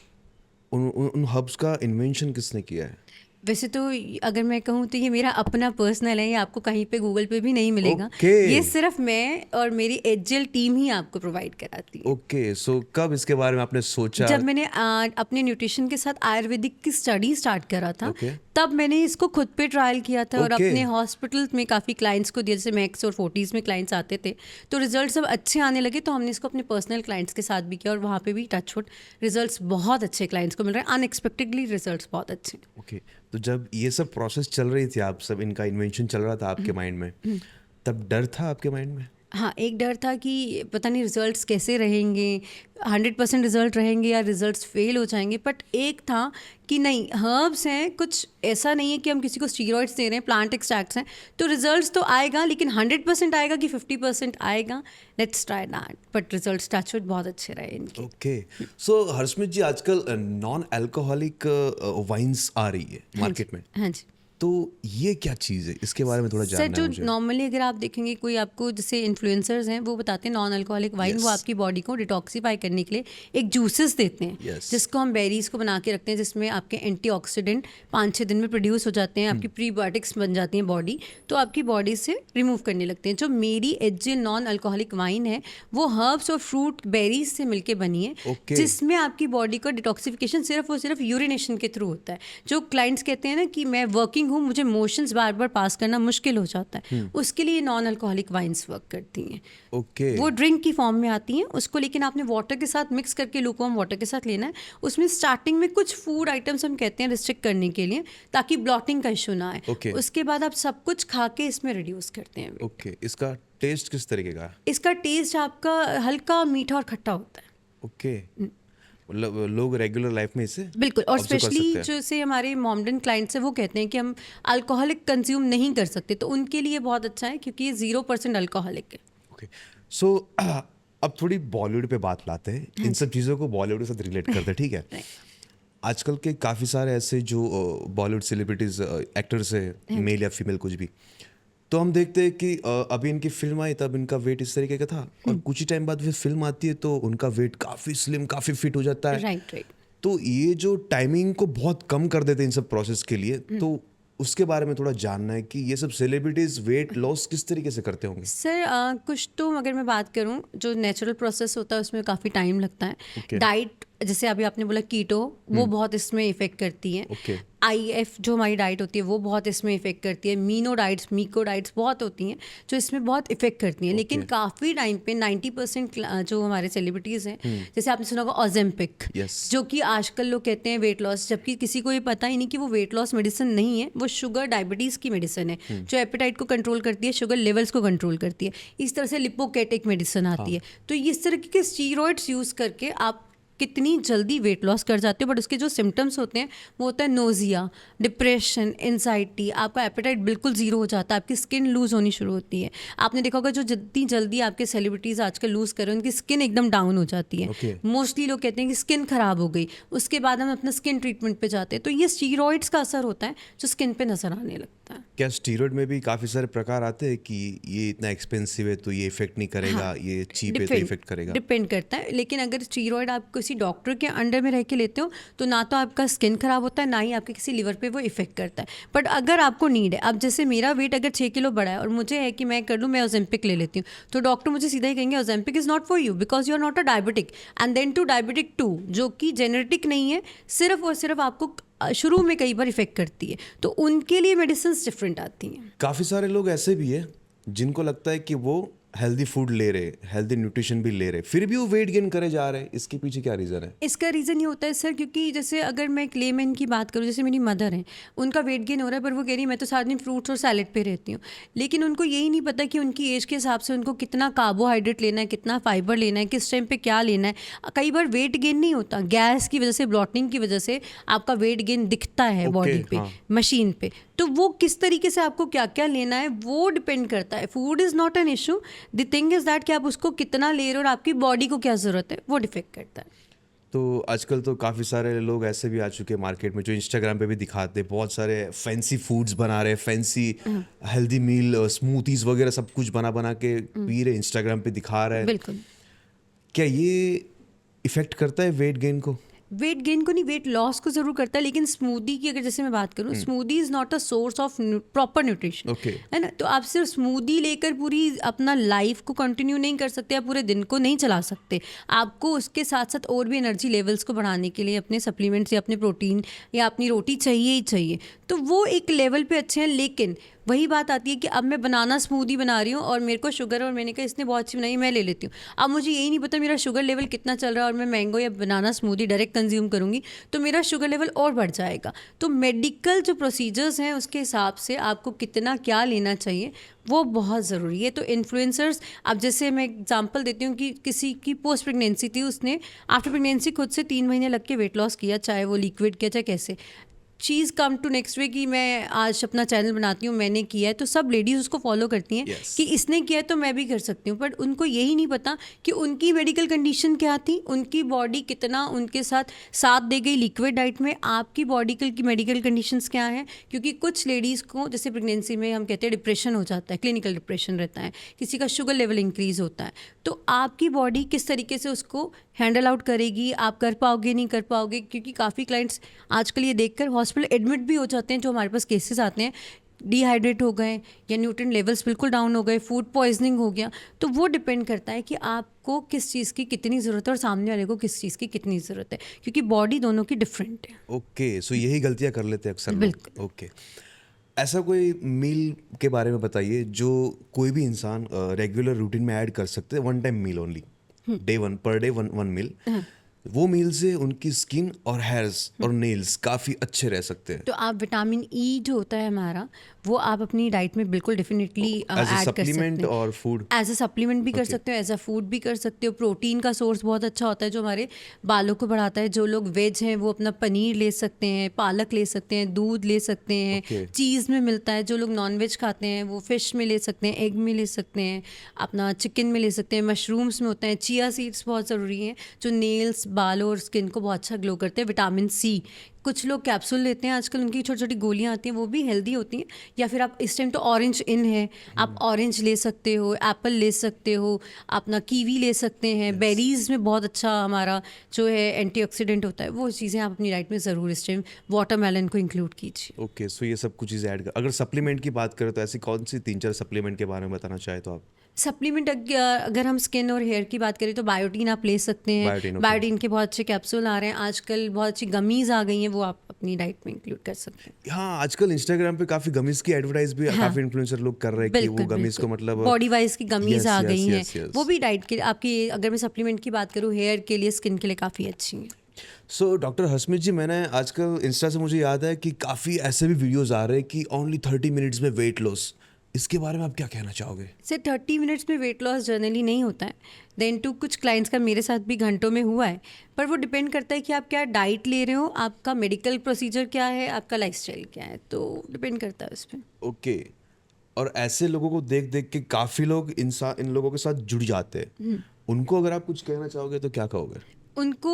उन हर्ब्स का इन्वेंशन किसने किया है? वैसे तो अगर मैं कहूँ तो ये मेरा अपना पर्सनल है, ये आपको कहीं पे गूगल पे भी नहीं मिलेगा। Okay. ये सिर्फ मैं और मेरी एचजेल टीम ही आपको प्रोवाइड कराती है। ओके, सो कब इसके बारे में आपने सोचा? जब मैंने अपने न्यूट्रिशन के साथ आयुर्वेदिक की स्टडी स्टार्ट करा था, Okay. तब मैंने इसको खुद पे ट्रायल किया था और Okay. अपने हॉस्पिटल में काफ़ी क्लाइंट्स को दिया, जैसे मैक्स और 40s में क्लाइंट्स आते थे, तो रिजल्ट सब अच्छे आने लगे, तो हमने इसको अपने पर्सनल क्लाइंट्स के साथ भी किया, और वहाँ पे भी टचवुड रिजल्ट्स बहुत अच्छे क्लाइंट्स को मिल रहे हैं, अनएक्सपेक्टेडली रिजल्ट्स बहुत अच्छे। ओके, तो जब ये सब प्रोसेस चल रही थी, आप सब इनका इन्वेंशन चल रहा था आपके माइंड में, तब डर था आपके माइंड में? हाँ, एक डर था कि पता नहीं रिजल्ट्स कैसे रहेंगे, 100% रिजल्ट रहेंगे या रिजल्ट्स फेल हो जाएंगे। बट एक था कि नहीं, हर्ब्स हैं, कुछ ऐसा नहीं है कि हम किसी को स्टीरॉइड्स दे रहे हैं, प्लांट एक्सट्रैक्ट्स हैं, तो रिजल्ट्स तो आएगा, लेकिन 100% आएगा कि 50% आएगा, let's try that. But results touchwood बहुत अच्छे रहे इनके। ओके, सो हर्षमित जी, आजकल नॉन अल्कोहलिक वाइन्स आ रही है मार्केट में, हाँ जी। तो ये क्या चीज़ है, इसके बारे में थोड़ा सर, जानना जो है मुझे। नॉर्मली अगर आप देखेंगे, कोई आपको जैसे इन्फ्लुएंसर्स हैं, वो बताते हैं नॉन अल्कोहलिक वाइन, Yes. वो आपकी बॉडी को डिटॉक्सीफाई करने के लिए एक जूसेस देते हैं, Yes. जिसको हम बेरीज को बना के रखते हैं, जिसमें आपके एंटीऑक्सीडेंट 5-6 दिन में प्रोड्यूस हो जाते हैं, आपकी प्रीबायोटिक्स बन जाती हैं बॉडी, तो आपकी बॉडी से रिमूव करने लगते हैं। जो मेरी एचजेल नॉन अल्कोहलिक वाइन है, वो हर्ब्स और फ्रूट बेरीज से मिलके बनी है, Okay. जिसमें आपकी बॉडी का डिटॉक्सिफिकेशन सिर्फ और सिर्फ यूरिनेशन के थ्रू होता है। जो क्लाइंट्स कहते हैं ना कि मैं वर्किंग हूँ, मुझे मोशन बार बार पास करना मुश्किल हो जाता है, उसके लिए नॉन अल्कोहलिक वाइन्स वर्क करती हैं। ओके, वो ड्रिंक की फॉर्म में आती हैं, उसको लेकिन आपने वाटर के साथ मिक्स करके, लूकवार्म वाटर के साथ लेना है। उसमें स्टार्टिंग में कुछ फूड आइटम्स हम कहते हैं रिस्ट्रिक्ट करने के लिए, ताकि ब्लॉटिंग का इशू ना आए। Okay. उसके बाद आप सब कुछ खा के इसमें रिड्यूस करते हैं। ओके, इसका टेस्ट किस तरीके का है? इसका टेस्ट आपका हल्का मीठा और खट्टा होता है। ओके, मतलब लोग रेगुलर लाइफ में इसे बिल्कुल, और observe कर स्पेशली सकते हैं। जो से हमारे मॉमडन क्लाइंट्स हैं, वो कहते हैं कि हम अल्कोहलिक कंज्यूम नहीं कर सकते, तो उनके लिए बहुत अच्छा है, क्योंकि ये 0% अल्कोहलिक है। ओके, सो अब थोड़ी बॉलीवुड पे बात लाते हैं, इन सब चीज़ों को बॉलीवुड के साथ रिलेट करते हैं, ठीक है? आजकल के काफ़ी सारे ऐसे जो बॉलीवुड सेलिब्रिटीज एक्टर्स है, मेल या फीमेल कुछ भी, तो हम देखते हैं कि अभी इनकी फिल्म आई तब इनका वेट इस तरीके का था और कुछ ही टाइम बाद फिर फिल्म आती है तो उनका वेट काफ़ी स्लिम काफ़ी फिट हो जाता है। राइट। तो ये जो टाइमिंग को बहुत कम कर देते हैं इन सब प्रोसेस के लिए, तो उसके बारे में थोड़ा जानना है कि ये सब सेलिब्रिटीज वेट लॉस किस तरीके से करते होंगे। सर कुछ तो अगर मैं बात करूं जो नेचुरल प्रोसेस होता है उसमें काफ़ी टाइम लगता है। Okay. डाइट जैसे अभी आपने बोला कीटो वो बहुत इसमें इफेक्ट करती है। Okay. आईएफ जो हमारी डाइट होती है वो बहुत इसमें इफेक्ट करती है। मीनो डाइट्स बहुत होती हैं जो इसमें बहुत इफेक्ट करती हैं। लेकिन काफ़ी टाइम पे 90% जो हमारे सेलिब्रिटीज़ हैं जैसे आपने सुना होगा ओजेम्पिक, Yes. जो कि आजकल लोग कहते हैं वेट लॉस, जबकि किसी को ये पता ही नहीं कि वो वेट लॉस मेडिसिन नहीं है, वो शुगर डायबिटीज़ की मेडिसिन है जो एपेटाइट को कंट्रोल करती है, शुगर लेवल्स को कंट्रोल करती है। इस तरह से लिपोकेटिक मेडिसिन आती है। तो इस तरह के स्टीरॉइड्स यूज़ करके आप कितनी जल्दी वेट लॉस कर जाते हो, बट उसके जो सिम्टम्स होते हैं वो होता है नोजिया, डिप्रेशन, एंजाइटी, आपका एपेटाइट बिल्कुल ज़ीरो हो जाता है, आपकी स्किन लूज़ होनी शुरू होती है। आपने देखा होगा जो जितनी जल्दी आपके सेलिब्रिटीज़ आजकल लूज़ कर रहे हैं उनकी स्किन एकदम डाउन हो जाती है। मोस्टली लोग कहते हैं कि स्किन ख़राब हो गई, उसके बाद हम अपना स्किन ट्रीटमेंट पे जाते हैं। तो ये स्टीरॉइड्स का असर होता है जो स्किन पे नज़र आने लगता है। क्या स्टीरॉइड में भी काफ़ी सारे प्रकार आते हैं कि ये इतना एक्सपेंसिव है तो ये इफेक्ट नहीं करेगा, हाँ, ये चीप है तो इफेक्ट करेगा? डिपेंड करता है। लेकिन अगर स्टीरॉयड आप किसी डॉक्टर के अंडर में रह के लेते हो तो ना तो आपका स्किन खराब होता है, ना ही आपके किसी लिवर पे वो इफेक्ट करता है। बट अगर आपको नीड है, अब जैसे मेरा वेट अगर 6 किलो बढ़ा है और मुझे है कि मैं कर लूँ, मैं ओजेम्पिक ले लेती हूँ, तो डॉक्टर मुझे सीधा ही कहेंगे Ozempic is not for you because you are not a diabetic and then too diabetic 2 जो कि जेनेटिक नहीं है, सिर्फ और सिर्फ आपको शुरू में कई बार इफेक्ट करती है, तो उनके लिए मेडिसिन डिफरेंट आती हैं। काफ़ी सारे लोग ऐसे भी है जिनको लगता है कि वो हेल्दी फूड ले रहे, हेल्दी न्यूट्रिशन भी ले रहे, फिर भी वो वेट गेन करे जा रहे हैं। इसके पीछे क्या रीज़न है? इसका रीज़न ये होता है सर, क्योंकि जैसे अगर मैं क्लेमेन की बात करूँ, जैसे मेरी मदर हैं, उनका वेट गेन हो रहा है, पर वो कह रही है मैं तो सारा दिन फ्रूट्स और सैलेड पे रहती हूँ। लेकिन उनको यही नहीं पता कि उनकी एज के हिसाब से उनको कितना कार्बोहाइड्रेट लेना है, कितना फाइबर लेना है, किस टाइम पे क्या लेना है। कई बार वेट गेन नहीं होता, गैस की वजह से, ब्लॉटिंग की वजह से आपका वेट गेन दिखता है बॉडी पे, मशीन पे। तो वो किस तरीके से आपको क्या क्या लेना है वो डिपेंड करता है। Food is not an issue, the thing is that कि आप उसको कितना ले रहे हो और आपकी बॉडी को क्या ज़रूरत है वो डिफेक्ट करता है। तो आजकल तो काफ़ी सारे लोग ऐसे भी आ चुके हैं मार्केट में जो इंस्टाग्राम पे भी दिखाते हैं, बहुत सारे फैंसी फूड्स बना रहे हैं, फैंसी हेल्दी मील, स्मूथीज वगैरह सब कुछ बना बना के पी रहे, इंस्टाग्राम पे दिखा रहे हैं। बिल्कुल। क्या ये इफेक्ट करता है वेट गेन को? वेट गेन को नहीं, वेट लॉस को ज़रूर करता है। लेकिन स्मूदी की अगर जैसे मैं बात करूँ, smoothie is not a source of proper nutrition, है ना। तो आप सिर्फ स्मूदी लेकर पूरी अपना लाइफ को कंटिन्यू नहीं कर सकते, आप पूरे दिन को नहीं चला सकते। आपको उसके साथ साथ और भी एनर्जी लेवल्स को बढ़ाने के लिए अपने सप्लीमेंट्स या अपने प्रोटीन या अपनी रोटी चाहिए ही चाहिए। तो वो एक लेवल पे अच्छे हैं। लेकिन वही बात आती है कि अब मैं बनाना स्मूदी बना रही हूँ और मेरे को शुगर, और मैंने कहा इसने बहुत अच्छी बनाई, मैं ले लेती हूँ। अब मुझे यही नहीं पता मेरा शुगर लेवल कितना चल रहा है और मैं मैंगो या बनाना स्मूदी डायरेक्ट कंज्यूम करूँगी तो मेरा शुगर लेवल और बढ़ जाएगा। तो मेडिकल जो प्रोसीजर्स हैं उसके हिसाब से आपको कितना क्या लेना चाहिए वो बहुत ज़रूरी है। तो इन्फ्लुएंसर्स, अब जैसे मैं एग्जांपल देती हूँ कि किसी की पोस्ट प्रेगनेंसी थी, उसने आफ्टर प्रेगनेंसी खुद से 3 महीने लग के वेट लॉस किया, चाहे वो लिक्विड किया चाहे कैसे। चीज़ कम टू नेक्स्ट वे कि मैं आज अपना चैनल बनाती हूँ, मैंने किया है, तो सब लेडीज़ उसको फॉलो करती हैं कि इसने किया है तो मैं भी कर सकती हूँ। बट उनको यही नहीं पता कि उनकी मेडिकल कंडीशन क्या थी, उनकी बॉडी कितना उनके साथ दे गई लिक्विड डाइट में, आपकी बॉडी की मेडिकल कंडीशंस क्या हैं। क्योंकि कुछ लेडीज़ को जैसे प्रेगनेंसी में हम कहते हैं डिप्रेशन हो जाता है, क्लिनिकल डिप्रेशन रहता है, किसी का शुगर लेवल इंक्रीज़ होता है। तो आपकी बॉडी किस तरीके से उसको हैंडल आउट करेगी, आप कर पाओगे नहीं कर पाओगे। क्योंकि काफ़ी क्लाइंट्स आजकल ये देखकर हॉस्पिटल एडमिट भी हो जाते हैं, जो हमारे पास केसेस आते हैं, डिहाइड्रेट हो गए या न्यूट्रिएंट लेवल्स बिल्कुल डाउन हो गए, फूड पॉइजनिंग हो गया। तो वो डिपेंड करता है कि आपको किस चीज़ की कितनी ज़रूरत है और सामने वाले को किस चीज़ की कितनी ज़रूरत है, क्योंकि बॉडी दोनों की डिफरेंट है। ओके, सो यही गलतियाँ कर लेते हैं अक्सर लोग। बिल्कुल। ओके, ऐसा कोई मील के बारे में बताइए जो कोई भी इंसान रेगुलर रूटीन में ऐड कर सकते हैं, one time meal only, day one, पर डे वन मील। वो मील से उनकी स्किन और हेयर्स और नेल्स काफ़ी अच्छे रह सकते हैं। तो आप विटामिन ई जो होता है हमारा, वो आप अपनी डाइट में बिल्कुल डेफिनेटली ऐड कर सकते सप्लीमेंट हैं। और फूड, एज अ सप्लीमेंट भी कर सकते हो, एज अ फूड भी कर सकते हो। प्रोटीन का सोर्स बहुत अच्छा होता है जो हमारे बालों को बढ़ाता है। जो लोग वेज हैं वो अपना पनीर ले सकते हैं, पालक ले सकते हैं, दूध ले सकते हैं, चीज़ में मिलता है। जो लोग नॉन वेज खाते हैं वो फिश में ले सकते हैं, एग में ले सकते हैं, अपना चिकन में ले सकते हैं, मशरूम्स में होता है। चिया सीड्स बहुत ज़रूरी हैं जो नेल्स, बालों और स्किन को बहुत अच्छा ग्लो करते हैं। विटामिन सी कुछ लोग कैप्सूल लेते हैं आजकल, उनकी छोटी छोटी गोलियां आती हैं, वो भी हेल्दी होती हैं। या फिर आप इस टाइम तो ऑरेंज इन है, आप ऑरेंज ले सकते हो, एप्पल ले सकते हो, अपना कीवी ले सकते हैं। बेरीज में बहुत अच्छा हमारा जो है एंटीऑक्सीडेंट होता है, वो चीज़ें आप अपनी डाइट में ज़रूर इस टाइम वाटरमेलन को इंक्लूड कीजिए। ओके, सो ये सब कुछ चीज़ें ऐड कर। अगर सप्लीमेंट की बात करें तो ऐसी कौन सी 3-4 सप्लीमेंट के बारे में बताना चाहे तो आप? सप्लीमेंट अगर हम स्किन और हेयर की बात करें तो बायोटीन आप ले सकते हैं। Biotin, okay. बायोटीन के बहुत अच्छे कैप्सूल आ रहे हैं आजकल, बहुत अच्छी गमीज आ गई हैं, वो आप अपनी डाइट में इंक्लूड कर सकते हैं। हाँ, आजकल इंस्टाग्राम पे काफ़ी गमीज़ की एडवर्टाइज भी हाँ, काफ़ी इन्फ्लुएंसर लोग कर रहे हैं कि वो गमीज़ को मतलब बॉडी वाइज की गमीज Yes, आ yes, गई हैं, yes, yes. वो भी डाइट के आपकी, अगर मैं सप्लीमेंट की बात करूँ हेयर के लिए, स्किन के लिए काफ़ी अच्छी हैं। सो डॉक्टर हसमीत जी, मैंने आजकल इंस्टा से मुझे याद है कि काफ़ी ऐसे भी वीडियोस आ रहे हैं कि ओनली 30 मिनट्स में वेट लॉस। इसके बारे में आप क्या कहना चाहोगे? सर 30 मिनट्स में वेट लॉस जनरली नहीं होता है। देन टू कुछ क्लाइंट्स का मेरे साथ भी घंटों में हुआ है, पर वो डिपेंड करता है कि आप क्या डाइट ले रहे हो, आपका मेडिकल प्रोसीजर क्या है, आपका लाइफस्टाइल क्या है, तो डिपेंड करता है उस पर। ओके, और ऐसे लोगों को देख देख के काफ़ी लोग इन लोगों के साथ जुड़ जाते हैं। उनको अगर आप कुछ कहना चाहोगे तो क्या कहोगे? उनको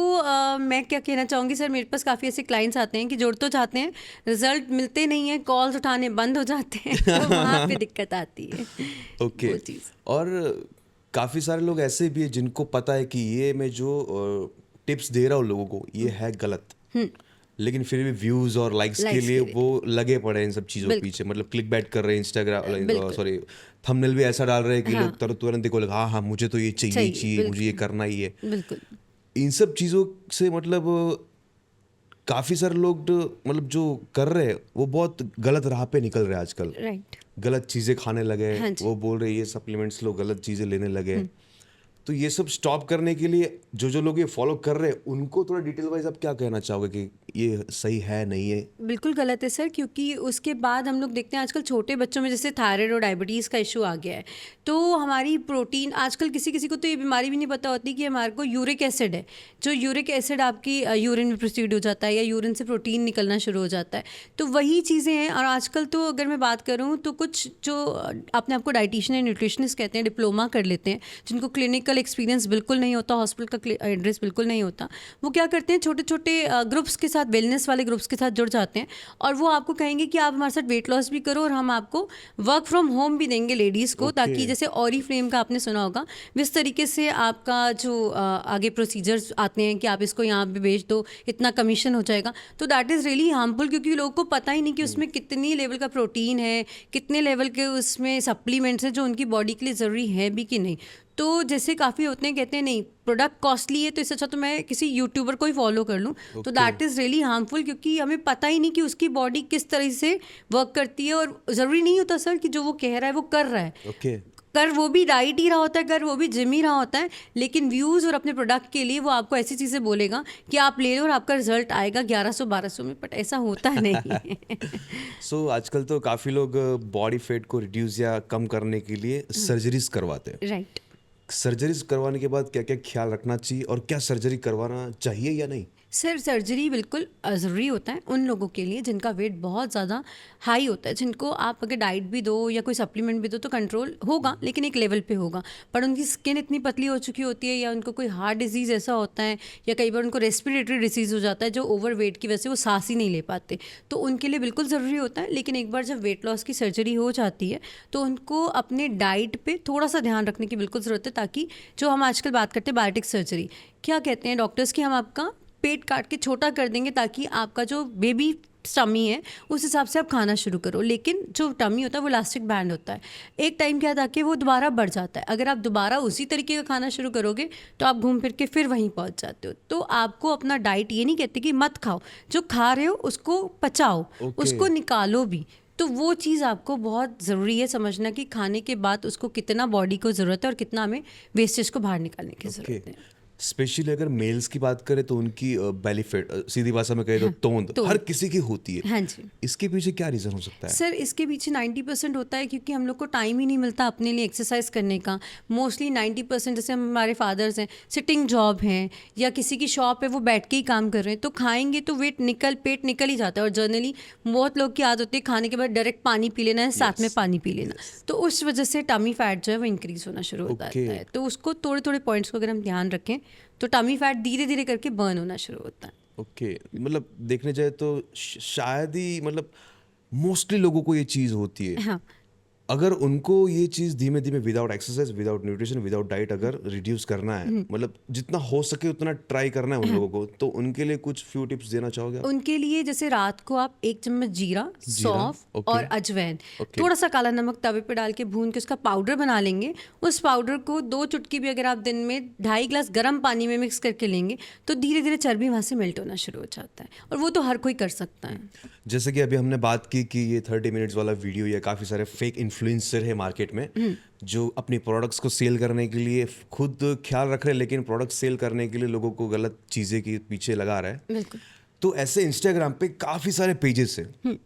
मैं क्या कहना चाहूँगी सर, मेरे पास काफ़ी ऐसे क्लाइंट्स आते हैं कि जुड़ तो चाहते हैं, रिजल्ट मिलते नहीं है, कॉल्स उठाने बंद हो जाते हैं, तो वहाँ पे दिक्कत आती है। ओके, वो चीज़। और काफ़ी सारे लोग ऐसे भी हैं जिनको पता है कि ये मैं जो टिप्स दे रहा हूँ लोगों को ये है गलत, लेकिन फिर भी व्यूज़ और लाइक्स के Likes लिए के लिए। वो लगे पड़े हैं इन सब चीज़ों के बिल्कुल। पीछे। मतलब क्लिक बैट कर रहे हैं इंस्टाग्राम, बिल्कुल। सॉरी, थंबनेल भी ऐसा डाल रहे हैं कि हाँ। लोग तुरंत देखो लगा हाँ हाँ मुझे तो ये चाहिए चाहिए, चाहिए, मुझे ये करना ही है। बिल्कुल। इन सब चीज़ों से मतलब काफ़ी सारे लोग मतलब जो कर रहे हैं वो बहुत गलत राह पे निकल रहे हैं आजकल। राइट। गलत चीज़ें खाने लगे, हाँ जी। वो बोल रहे ये सप्लीमेंट्स लो, गलत चीज़ें लेने लगे। तो ये सब स्टॉप करने के लिए जो लोग ये फॉलो कर रहे हैं उनको थोड़ा डिटेल वाइज आप क्या कहना चाहोगे कि ये सही है नहीं है? बिल्कुल गलत है सर, क्योंकि उसके बाद हम लोग देखते हैं आजकल छोटे बच्चों में जैसे थायराइड और डायबिटीज़ का इशू आ गया है, तो हमारी प्रोटीन आजकल किसी किसी को तो ये बीमारी भी नहीं पता होती कि हमारे को यूरिक एसिड है, जो यूरिक एसिड आपकी यूरिन में प्रोसीड हो जाता है या यूरिन से प्रोटीन निकलना शुरू हो जाता है, तो वही चीज़ें हैं। और आजकल तो अगर मैं बात करूँ तो कुछ जो अपने आपको डाइटिशियन या न्यूट्रिशनिस्ट कहते हैं, डिप्लोमा कर लेते हैं, जिनको क्लिनिकल एक्सपीरियंस बिल्कुल नहीं होता, हॉस्पिटल का एड्रेस बिल्कुल नहीं होता, वो क्या करते हैं छोटे छोटे ग्रुप्स के साथ, वेलनेस वाले ग्रुप्स के साथ जुड़ जाते हैं और वो आपको कहेंगे कि आप हमारे साथ वेट लॉस भी करो और हम आपको वर्क फ्रॉम होम भी देंगे लेडीज़ को, ताकि जैसे ऑरीफ्लेम का आपने सुना होगा, इस तरीके से आपका जो आगे प्रोसीजर्स आते हैं कि आप इसको यहाँ पे बेच दो, इतना कमीशन हो जाएगा, तो दैट इज़ रियली हार्मफुल, क्योंकि लोगों को पता ही नहीं कि उसमें कितनी लेवल का प्रोटीन है, कितने लेवल के उसमें सप्लीमेंट्स हैं जो उनकी बॉडी के लिए ज़रूरी है भी कि नहीं। तो जैसे काफ़ी होते हैं कहते हैं नहीं प्रोडक्ट कॉस्टली है तो इससे अच्छा तो मैं किसी यूट्यूबर को ही फॉलो कर लूँ, तो दैट इज़ रियली हार्मफुल, क्योंकि हमें पता ही नहीं कि उसकी बॉडी किस तरह से वर्क करती है, और ज़रूरी नहीं होता सर कि जो वो कह रहा है वो कर रहा है, ओके, कर वो भी डाइट ही रहा होता है, कर वो भी जिम ही रहा होता है, लेकिन व्यूज़ और अपने प्रोडक्ट के लिए वो आपको ऐसी चीज़ें बोलेगा कि आप ले लो और आपका रिजल्ट आएगा 1100-1200 में, बट ऐसा होता नहीं है। सो आजकल तो काफ़ी लोग बॉडी फैट को रिड्यूस या कम करने के लिए सर्जरीज करवाते हैं। राइट। सर्जरीज करवाने के बाद क्या क्या ख्याल रखना चाहिए और क्या सर्जरी करवाना चाहिए या नहीं? सर सर्जरी बिल्कुल ज़रूरी होता है उन लोगों के लिए जिनका वेट बहुत ज़्यादा हाई होता है, जिनको आप अगर डाइट भी दो या कोई सप्लीमेंट भी दो तो कंट्रोल होगा, लेकिन एक लेवल पे होगा, पर उनकी स्किन इतनी पतली हो चुकी होती है या उनको कोई हार्ट डिजीज़ ऐसा होता है या कई बार उनको रेस्पिरेटरी डिसीज़ हो जाता है जो ओवर वेट की वजह से वो सांस ही नहीं ले पाते, तो उनके लिए बिल्कुल ज़रूरी होता है। लेकिन एक बार जब वेट लॉस की सर्जरी हो जाती है तो उनको अपने डाइट पे थोड़ा सा ध्यान रखने की बिल्कुल ज़रूरत है, ताकि जो हम आजकल बात करते हैं बायोटिक सर्जरी, क्या कहते हैं डॉक्टर्स कि हम आपका पेट काट के छोटा कर देंगे ताकि आपका जो बेबी टमी है उस हिसाब से आप खाना शुरू करो, लेकिन जो टमी होता है वो इलास्टिक बैंड होता है, एक टाइम क्या था कि वो दोबारा बढ़ जाता है, अगर आप दोबारा उसी तरीके का खाना शुरू करोगे तो आप घूम फिर के फिर वहीं पहुंच जाते हो। तो आपको अपना डाइट ये नहीं कहते कि मत खाओ, जो खा रहे हो उसको पचाओ, उसको निकालो भी, तो वो चीज़ आपको बहुत ज़रूरी है समझना कि खाने के बाद उसको कितना बॉडी को ज़रूरत है और कितना हमें वेस्टेज को बाहर निकालने की ज़रूरत है। स्पेशली अगर मेल्स की बात करें तो उनकी बेली फैट, सीधी भाषा में कहे तो तोंद हर किसी की होती है। हाँ जी। इसके पीछे क्या रीज़न हो सकता है? सर इसके पीछे 90% होता है क्योंकि हम लोग को टाइम ही नहीं मिलता अपने लिए एक्सरसाइज करने का। मोस्टली 90% जैसे हमारे फादर्स हैं, सिटिंग जॉब हैं या किसी की शॉप है, वो बैठ के ही काम कर रहे हैं, तो खाएंगे तो पेट निकल ही जाता है। और जनरली बहुत लोग की आदत होती है खाने के बाद डायरेक्ट पानी पी लेना है, साथ में पानी पी लेना, तो उस वजह से टमी फैट जो है वो इंक्रीज होना शुरू होता है। तो उसको थोड़े थोड़े पॉइंट्स को अगर हम ध्यान रखें तो टमी फैट धीरे धीरे करके बर्न होना शुरू होता है। ओके, मतलब देखने जाए तो शायद ही मतलब मोस्टली लोगों को ये चीज़ होती है। हाँ। अगर उनको ये चीज़ धीमे धीमे without exercise, without nutrition, without diet अगर रिड्यूस करना है, मतलब जितना हो सके उतना ट्राई करना है उन लोगों को, तो उनके लिए कुछ फ्यू टिप्स देना चाहोगे आप? उनके लिए जैसे रात को आप 1 चम्मच जीरा, सौंफ ओके, और अजवाइन, ओके। थोड़ा सा काला नमक तवे पे डाल के भून के उसका पाउडर बना लेंगे। उस पाउडर को 2 चुटकी भी अगर आप दिन में 2.5 ग्लास गर्म पानी में मिक्स करके लेंगे तो धीरे धीरे चर्बी वहाँ से मेल्ट होना शुरू हो जाता है, और वो तो हर कोई कर सकता है। जैसे कि अभी हमने बात की कि ये 30 मिनट्स वाला वीडियो या काफ़ी सारे फेक इन्फ्लुएंसर है मार्केट में जो अपनी प्रोडक्ट्स को सेल करने के लिए खुद ख्याल रख रहे हैं, लेकिन प्रोडक्ट सेल करने के लिए लोगों को गलत चीज़ें के पीछे लगा रहा है। बिल्कुल। तो ऐसे इंस्टाग्राम पे काफ़ी सारे पेजेस हैं,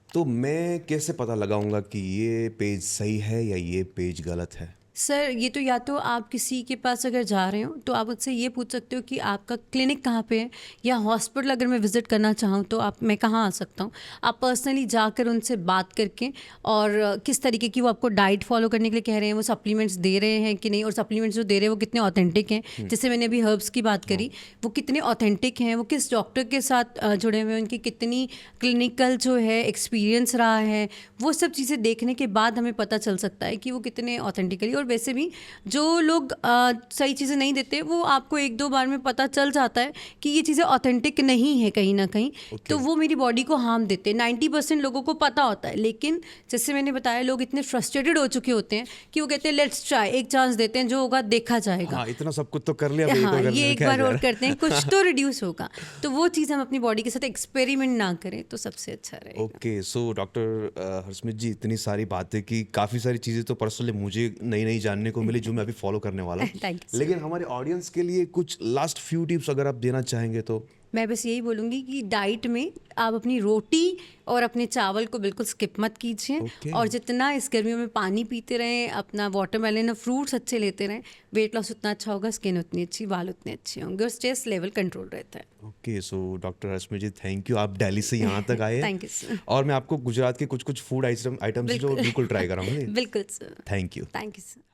तो मैं कैसे पता लगाऊंगा कि ये पेज सही है या ये पेज गलत है? सर, ये तो या तो आप किसी के पास अगर जा रहे हो तो आप उससे ये पूछ सकते हो कि आपका क्लिनिक कहाँ पे है, या हॉस्पिटल अगर मैं विज़िट करना चाहूँ तो मैं कहाँ आ सकता हूँ। आप पर्सनली जाकर उनसे बात करके, और किस तरीके की वो आपको डाइट फॉलो करने के लिए कह रहे हैं, वो सप्लीमेंट्स दे रहे हैं कि नहीं, और सप्लीमेंट्स जो दे रहे हैं वो कितने ऑथेंटिक हैं। जैसे मैंने अभी हर्ब्स की बात करी, वो कितने ऑथेंटिक हैं, वो किस डॉक्टर के साथ जुड़े हुए हैं, उनकी कितनी क्लिनिकल जो है एक्सपीरियंस रहा है, वो सब चीज़ें देखने के बाद हमें पता चल सकता है कि वो कितने ऑथेंटिकली। और वैसे भी जो लोग सही चीज़ें नहीं देते, वो आपको 1-2 बार में पता चल जाता है कि ये चीज़ें ऑथेंटिक नहीं है कहीं ना कहीं। तो वो मेरी बॉडी को हार्म देते हैं। 90% लोगों को पता होता है, लेकिन जैसे मैंने बताया, लोग इतने फ्रस्ट्रेटेड हो चुके होते हैं कि वो कहते हैं लेट्स ट्राई, एक चांस देते हैं, जो होगा देखा जाएगा। हाँ, इतना सब कुछ तो कर लिया, अब एक हाँ, और करने ये में एक क्या बार जा और रहा है? करते हैं, कुछ तो रिड्यूस होगा। तो वो चीज़ हम अपनी बॉडी के साथ एक्सपेरिमेंट ना करें तो सबसे अच्छा रहेगा। ओके, सो डॉक्टर हरस्मित जी, इतनी सारी बातें की, काफ़ी सारी चीज़ें तो पर्सनली मुझे नई नई जानने को मिली जो मैं अभी फॉलो करने वाला हूँ। Thank you, sir. लेकिन हमारे ऑडियंस के लिए कुछ लास्ट फ्यू टिप्स अगर आप देना चाहेंगे तो? मैं बस यही बोलूँगी कि डाइट में आप अपनी रोटी और अपने चावल को बिल्कुल स्किप मत कीजिए। Okay. और जितना इस गर्मियों में पानी पीते रहें, अपना वाटरमेलन और फ्रूट्स अच्छे लेते रहें, वेट लॉस उतना अच्छा होगा, स्किन उतनी अच्छी, बाल उतने अच्छे होंगे, और स्ट्रेस लेवल कंट्रोल रहता है। Okay, so doctor Harshmeet ji, thank you, आप दिल्ली से यहाँ तक आए हैं। Thank you sir. और मैं आपको गुजरात के कुछ कुछ फूड आइटम्स जो बिल्कुल ट्राई कराऊंगी। बिल्कुल sir. Thank you. Thank you sir.